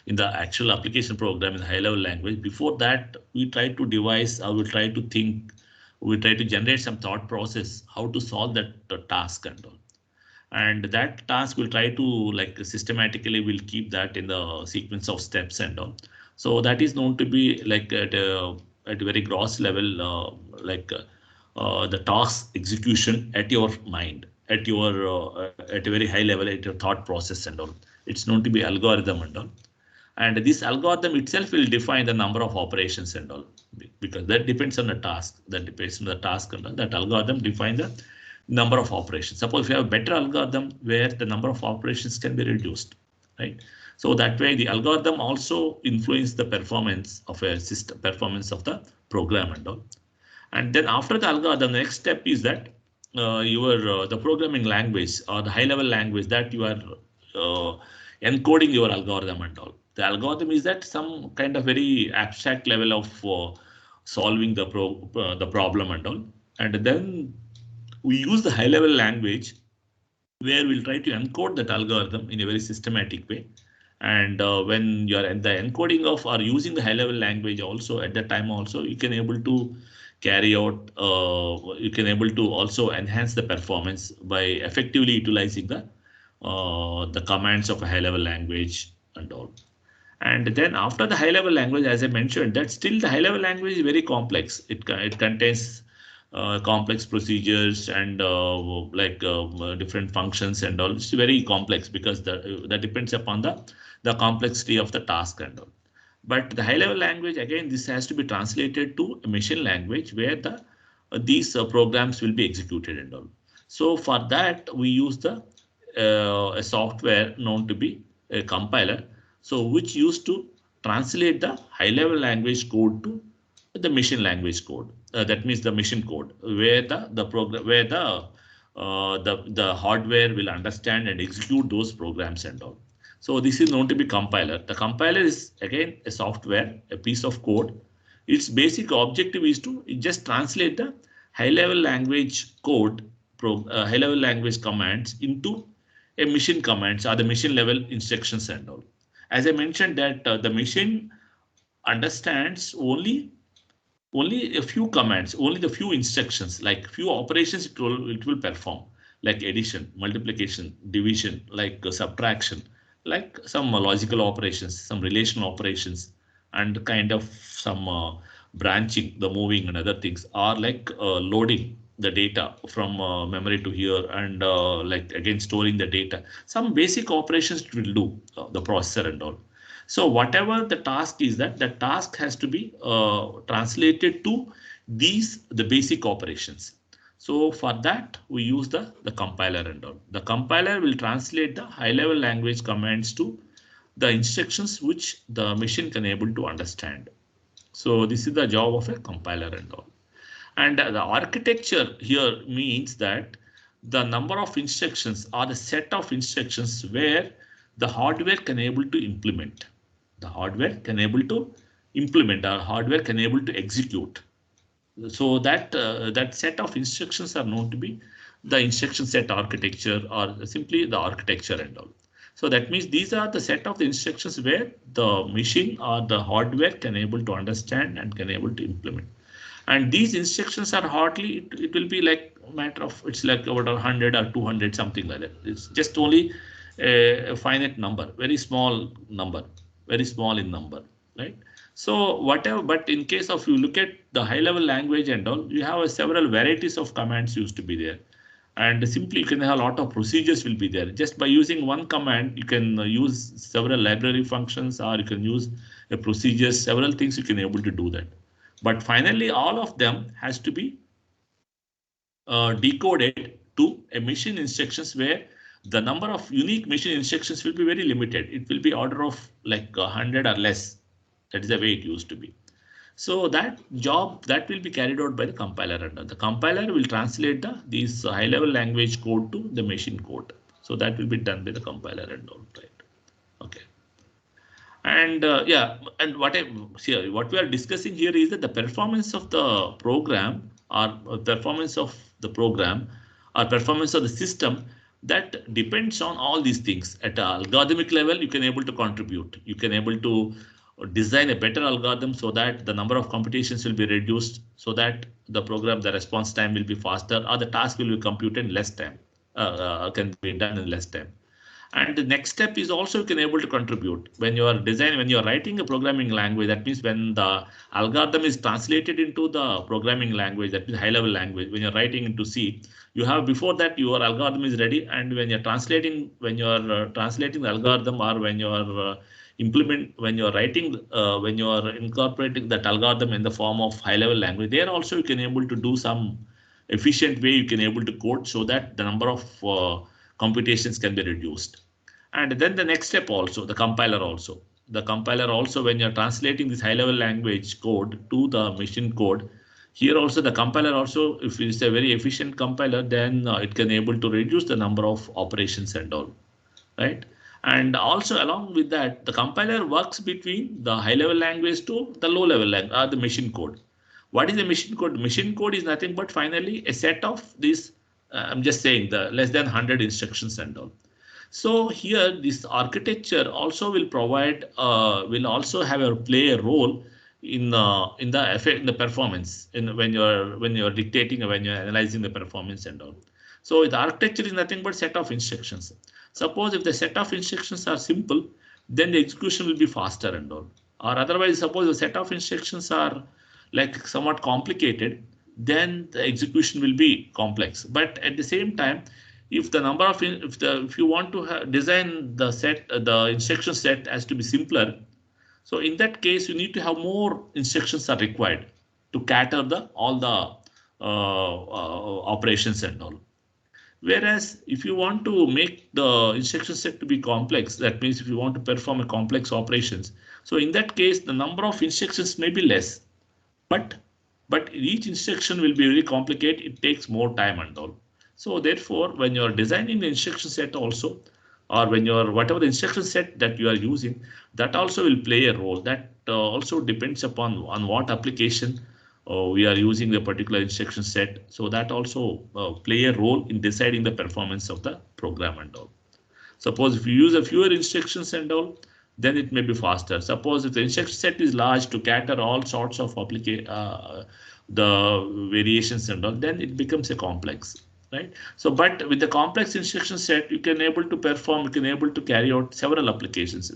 Speaker 1: in the actual application program in high level language. Before that, we try to devise, or we try to think, we try to generate some thought process how to solve that task and all. And that task will try to like systematically will keep that in the sequence of steps and all. So that is known to be like at a very gross level, the task execution at your mind, at a very high level, at your thought process and all. It's known to be algorithm and all. And this algorithm itself will define the number of operations and all, because that depends on the task. That depends on the task and all. That algorithm defines the number of operations. Suppose if you have a better algorithm where the number of operations can be reduced, right? So that way the algorithm also influence the performance of a system, performance of the program and all. And then after the algorithm, the next step is that the programming language or the high level language that you are encoding your algorithm and all. The algorithm is that some kind of very abstract level of solving the problem and all. And then we use the high level language where we'll try to encode that algorithm in a very systematic way. And when you're at the encoding of or using the high level language also at that time also, you can able to carry out, you can able to also enhance the performance by effectively utilizing the commands of a high level language and all. And then after the high level language, as I mentioned, that still the high level language is very complex. It contains complex procedures and different functions and all. It's very complex because that depends upon the complexity of the task and all. But the high level language, again, this has to be translated to a machine language where these programs will be executed and all. So for that, we use a software known to be a compiler. So which used to translate the high level language code to the machine language code. That means the machine code where the program, where the hardware will understand and execute those programs and all. So this is known to be compiler. The compiler is again a software, a piece of code. Its basic objective is to just translate the high level language code, high level language commands into a machine commands or the machine level instructions and all. As I mentioned that the machine understands only a few commands, only the few instructions, like few operations it will perform, like addition, multiplication, division, like subtraction, like some logical operations, some relational operations, and kind of some branching, the moving and other things, are like loading the data from memory to here and like again storing the data. Some basic operations it will do, the processor and all. So whatever the task is, that the task has to be translated to the basic operations. So for that, we use the compiler and all. The compiler will translate the high level language commands to the instructions which the machine can able to understand. So this is the job of a compiler and all. And the architecture here means that the number of instructions or the set of instructions where the hardware can able to implement. The hardware can able to implement, or hardware can able to execute. So that that set of instructions are known to be the instruction set architecture, or simply the architecture and all. So that means these are the set of the instructions where the machine or the hardware can able to understand and can able to implement. And these instructions are hardly, it will be like a matter of, it's like about 100 or 200, something like that. It's just only a finite number, very small number, very small in number, right? So whatever, but in case of you look at the high level language and all, you have several varieties of commands used to be there. And simply you can have a lot of procedures will be there. Just by using one command, you can use several library functions, or you can use a procedures, several things you can able to do that. But finally, all of them has to be decoded to a machine instructions where the number of unique machine instructions will be very limited. It will be order of like 100 or less. That is the way it used to be. So that job that will be carried out by the compiler, and the compiler will translate these high level language code to the machine code. So that will be done by the compiler and all, right? Okay. And yeah, and what we are discussing here is that the performance of the program, or performance of the program, or performance of the system That depends on all these things. At an algorithmic level, you can able to contribute. You can able to design a better algorithm so that the number of computations will be reduced, so that the response time will be faster, or the task will be computed in less time, can be done in less time. And the next step is also you can able to contribute when you are designing, when you are writing a programming language. That means when the algorithm is translated into the programming language, that is high level language, when you're writing into C, you have before that your algorithm is ready. And when you're translating, translating the algorithm, or when you are when you're writing, when you are incorporating that algorithm in the form of high level language, there also you can able to do some efficient way you can able to code so that the number of computations can be reduced. And then the next step also, the compiler also. The compiler also, when you're translating this high level language code to the machine code, here also the compiler also, if it's a very efficient compiler, then it can able to reduce the number of operations and all, right? And also along with that, the compiler works between the high level language to the low level language, or the machine code. What is the machine code? Machine code is nothing but finally a set of these, I'm just saying, the less than 100 instructions and all. So here this architecture also will provide, will also have a play a role in the effect, in the performance, in when you're dictating or when you're analyzing the performance and all. So the architecture is nothing but set of instructions. Suppose if the set of instructions are simple, then the execution will be faster and all. Or otherwise, suppose the set of instructions are like somewhat complicated, then the execution will be complex. But at the same time, if the number of if you want to design the set, the instruction set has to be simpler, so in that case you need to have more instructions are required to cater the all the operations and all. Whereas if you want to make the instruction set to be complex, that means if you want to perform a complex operations, so in that case the number of instructions may be less, but each instruction will be very complicated. It takes more time and all. So therefore, when you're designing the instruction set also, or when you're whatever the instruction set that you are using, that also will play a role. That also depends upon on what application we are using the particular instruction set. So that also play a role in deciding the performance of the program and all. Suppose if you use a fewer instructions and all, then it may be faster. Suppose if the instruction set is large to cater all sorts of the variations and all, then it becomes a complex, right? So, but with the complex instruction set, you can able to perform, you can able to carry out several applications.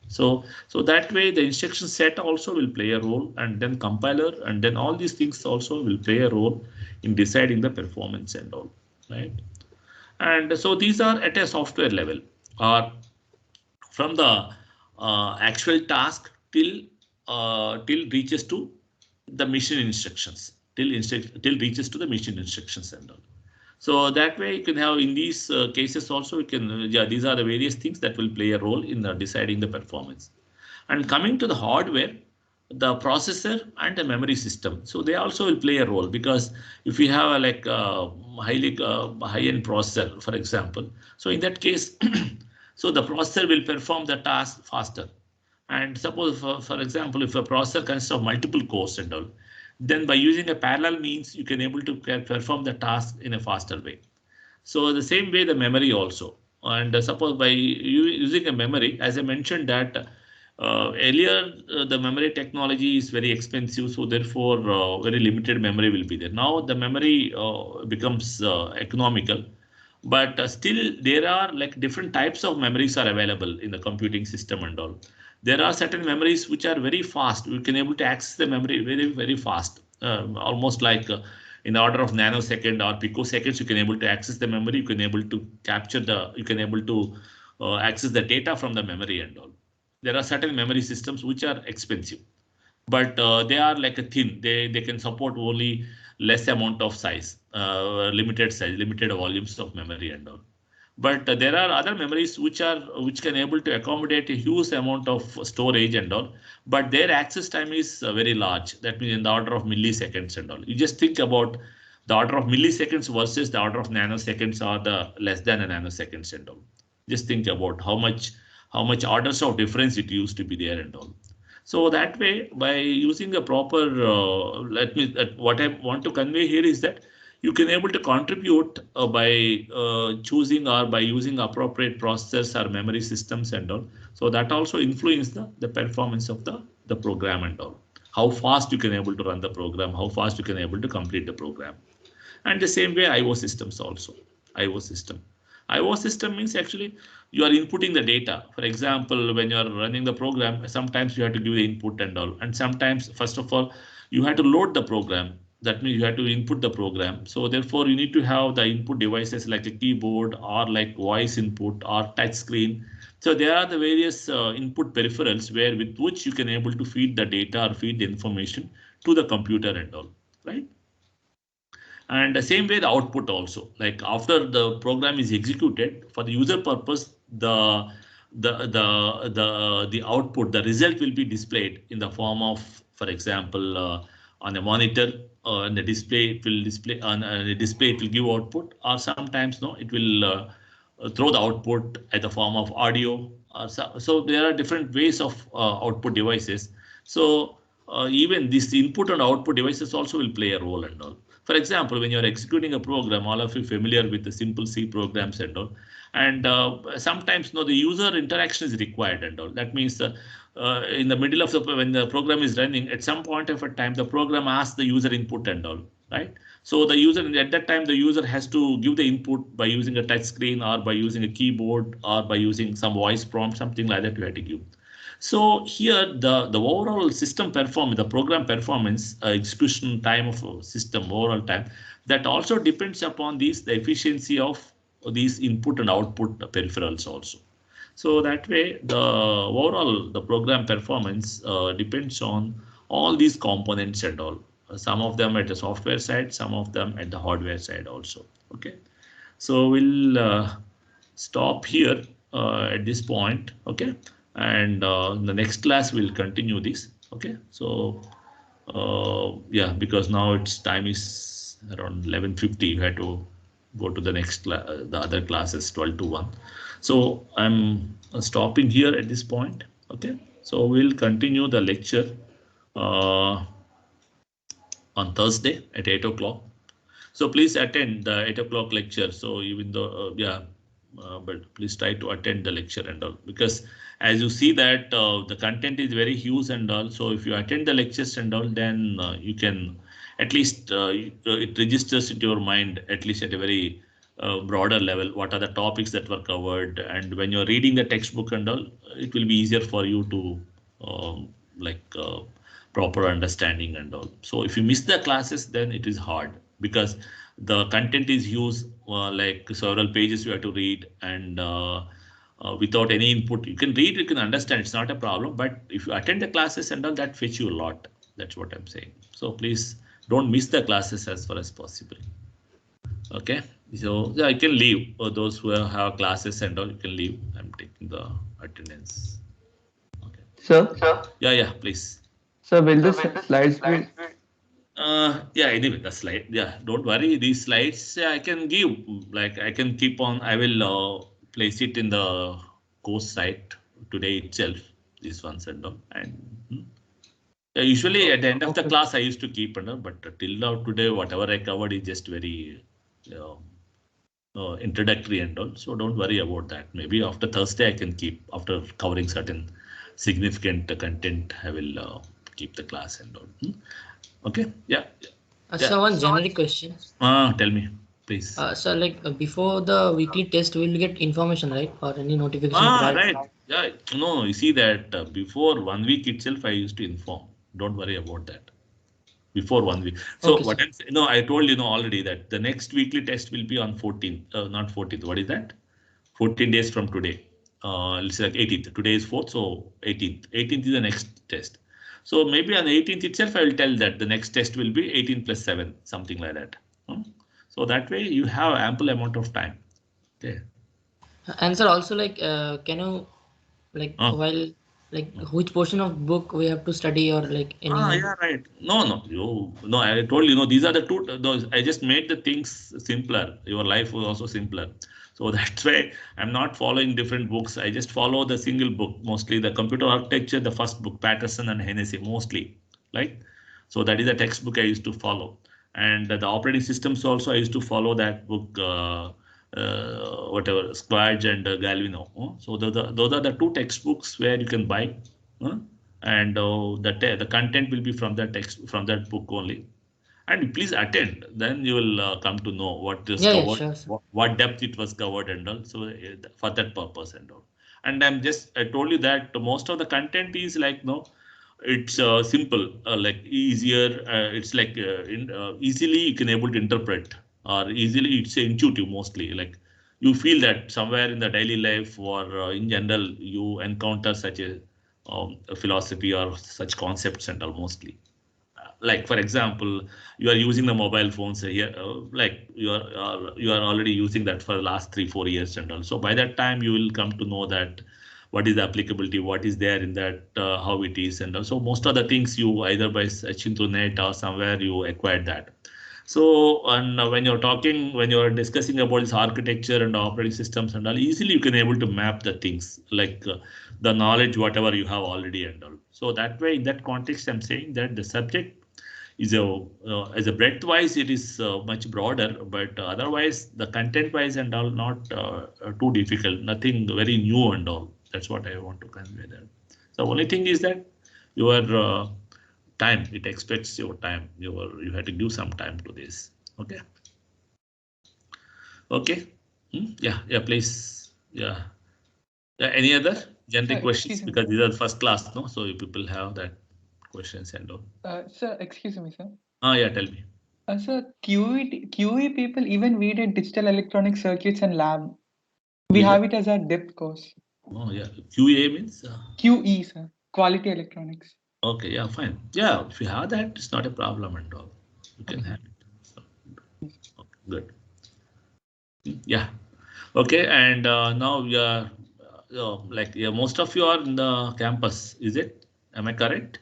Speaker 1: So that way the instruction set also will play a role, and then compiler, and then all these things also will play a role in deciding the performance and all, right? And so these are at a software level, or from the actual task till reaches to the machine instructions, till reaches to the machine instructions and all. So that way you can have in these cases also you can these are the various things that will play a role in deciding the performance. And coming to the hardware, the processor and the memory system, so they also will play a role, because if we have like highly high-end processor, for example, so in that case so the processor will perform the task faster. And suppose for example, if a processor consists of multiple cores and all, then by using a parallel means you can able to perform the task in a faster way. So the same way the memory also, and suppose by using a memory, as I mentioned that earlier the memory technology is very expensive, so therefore very limited memory will be there. Now the memory becomes economical, but still there are like different types of memories are available in the computing system and all. There are certain memories which are very fast. We can able to access the memory very fast, almost like in the order of nanosecond or picoseconds. You can able to access the memory. You can able to capture the. You can able to access the data from the memory and all. There are certain memory systems which are expensive, but they are like a thin. They can support only less amount of size, limited size, limited volumes of memory and all. But there are other memories which can able to accommodate a huge amount of storage and all, but their access time is very large. That means in the order of milliseconds and all. You just think about the order of milliseconds versus the order of nanoseconds, or the less than a nanoseconds and all. Just think about how much orders of difference it used to be there and all. So that way, by using a proper, what I want to convey here is that you can able to contribute by choosing or by using appropriate processors or memory systems and all. So that also influence the performance of the program and all. How fast you can able to run the program, how fast you can able to complete the program. And the same way IO systems also. IO system. IO system means actually you are inputting the data. For example, when you are running the program, sometimes you have to give the input and all. And sometimes, first of all, you have to load the program. That means you have to input the program. So therefore, you need to have the input devices like a keyboard or like voice input or touch screen. So there are the various input peripherals where with which you can able to feed the data or feed the information to the computer and all, right? And the same way the output also, like after the program is executed for the user purpose, the output, the result will be displayed in the form of, for example, on a monitor, and the display it will display on a display it will give output, or sometimes no it will throw the output at the form of audio. So there are different ways of output devices. So even this input and output devices also will play a role and all. For example, when you're executing a program, all of you familiar with the simple C programs and all, and sometimes no, the user interaction is required and all. That means in the middle of the when the program is running, at some point of a time, the program asks the user input and all, right? So the user at that time, the user has to give the input by using a touch screen or by using a keyboard or by using some voice prompt, something like that you have to give. So here the overall system performance, the program performance, execution time of a system, overall time, that also depends upon the efficiency of these input and output peripherals also. So that way the overall the program performance depends on all these components and all. Some of them at the software side, some of them at the hardware side also. Okay, so we'll stop here at this point. Okay, and in the next class we'll continue this. Okay, so yeah, because now it's time is around 11:50. You had to go to the next the other classes 12 to 1. So I'm stopping here at this point. Okay, so we'll continue the lecture on Thursday at 8 o'clock. So please attend the 8 o'clock lecture. So even though, yeah, but please try to attend the lecture and all, because as you see that the content is very huge and all. So if you attend the lectures and all, then you can at least it registers into your mind, at least at a very broader level, what are the topics that were covered. And when you're reading the textbook and all, it will be easier for you to like proper understanding and all. So if you miss the classes, then it is hard because the content is huge, like several pages you have to read, and without any input, you can read, you can understand, it's not a problem. But if you attend the classes and all, that fetch you a lot. That's what I'm saying. So please don't miss the classes as far as possible. Okay, so yeah, I can leave. Those who have classes and all, you can leave. I'm taking the attendance. Okay.
Speaker 3: Sir,
Speaker 1: Yeah, please.
Speaker 3: sir, will the slides be?
Speaker 1: Yeah, anyway, the slide. Yeah, don't worry. These slides I can give, like I can keep on. I will place it in the course site today itself. These ones and all. And usually at the end of the class, I used to keep and all, but till now today, whatever I covered is just very introductory and all. So don't worry about that. Maybe after Thursday, I can keep after covering certain significant content. I will keep the class and all. Okay, yeah.
Speaker 4: So one generic question.
Speaker 1: Tell me, please.
Speaker 4: So like before the weekly test, we'll get information, right? Or any notification?
Speaker 1: Right. Yeah, no, you see that before 1 week itself, I used to inform. Don't worry about that. Before 1 week. So
Speaker 4: Okay,
Speaker 1: what I'm saying, no, I told you already that the next weekly test will be on 14th, not 14th. What is that? 14 days from today. It's like 18th. Today is 4th, so 18th. 18th is the next test. So maybe on the 18th itself, I will tell that the next test will be 18 plus 7, something like that. So that way you have ample amount of time. Okay.
Speaker 4: And sir, also like, can you like while like which portion of book we have to study or like any?
Speaker 1: Yeah, right. No, I told you, these are the two. Those I just made the things simpler. Your life was also simpler. So that's why I'm not following different books. I just follow the single book, mostly the computer architecture, the first book, Patterson and Hennessy, mostly, right? So that is a textbook I used to follow. And the operating systems also, I used to follow that book, whatever, Squarge and Galvino. So those are the two textbooks where you can buy, and the content will be from that book only. And please attend, then you will come to know what is covered,
Speaker 4: sure.
Speaker 1: what depth it was covered, and all. So for that purpose and all. And I told you that most of the content is like, it's simple, like easier. It's like easily you can able to interpret, or easily it's intuitive mostly. Like you feel that somewhere in the daily life, or in general, you encounter such a philosophy or such concepts and all mostly. Like for example, you are using the mobile phones here, like you are already using that for the last 3-4 years and all. So by that time you will come to know that what is the applicability, what is there in that, how it is, and also most of the things you either by searching through net or somewhere you acquired that. So, and when you're discussing about this architecture and operating systems and all, easily you can able to map the things, like the knowledge whatever you have already and all. So that way, in that context, I'm saying that the subject is as a breadth wise, it is much broader, but otherwise the content wise and all not too difficult, nothing very new and all. That's what I want to convey there. The only thing is that your time, it expects your time. You had to give some time to this. Okay. Okay. Yeah. Please. Yeah. Any other generic questions? Because these are first class, no? So you people have that questions and all.
Speaker 5: Sir, excuse me, sir.
Speaker 1: Yeah, tell me.
Speaker 5: Sir, QE people, even we did digital electronic circuits and lab. We have it as a depth course.
Speaker 1: Oh yeah, QA means?
Speaker 5: QE, sir. Quality electronics.
Speaker 1: Okay, yeah, fine. Yeah, if you have that, it's not a problem at all. You can have it. So, okay, good. Yeah. Okay, and now we are most of you are in the campus, is it? Am I correct?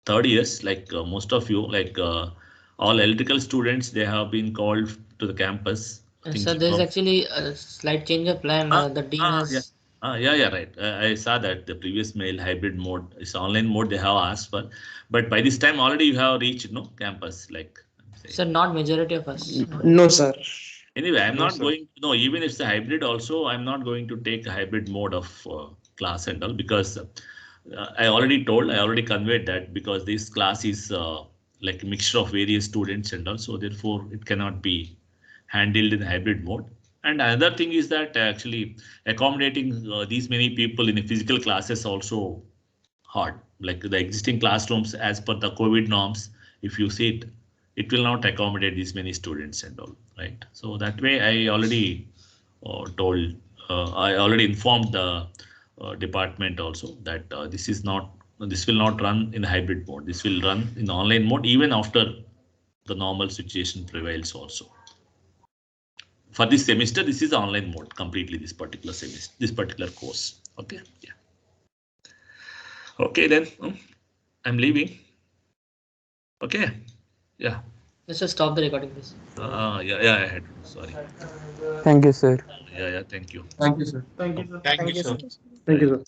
Speaker 1: Third years, most of you, all electrical students, they have been called to the campus.
Speaker 4: So there's actually a slight change of plan. The dean has.
Speaker 1: Yeah, right. I saw that the previous mail hybrid mode is online mode they have asked for, but by this time already you have reached campus, like.
Speaker 4: Sir, not majority of us.
Speaker 6: No, sir.
Speaker 1: Anyway, I'm not going. No, even if it's a hybrid, also I'm not going to take a hybrid mode of class and all, because I already conveyed that, because this class is like a mixture of various students and all, so therefore it cannot be handled in hybrid mode. And another thing is that actually accommodating these many people in a physical class is also hard. Like the existing classrooms, as per the COVID norms, if you see it will not accommodate these many students and all, right? So that way I already I already informed the department also that this will not run in hybrid mode. This will run in online mode even after the normal situation prevails also. For this semester, this is online mode completely, this particular semester, this particular course. Okay. Yeah. Okay, then I'm leaving. Okay. Yeah.
Speaker 4: Let's just stop the recording, please.
Speaker 1: Yeah, I had. Sorry.
Speaker 3: Thank you, sir.
Speaker 1: Yeah, thank you.
Speaker 6: Thank you, sir.
Speaker 2: Thank you, sir.
Speaker 6: Thank you, sir.
Speaker 3: Thank you, sir.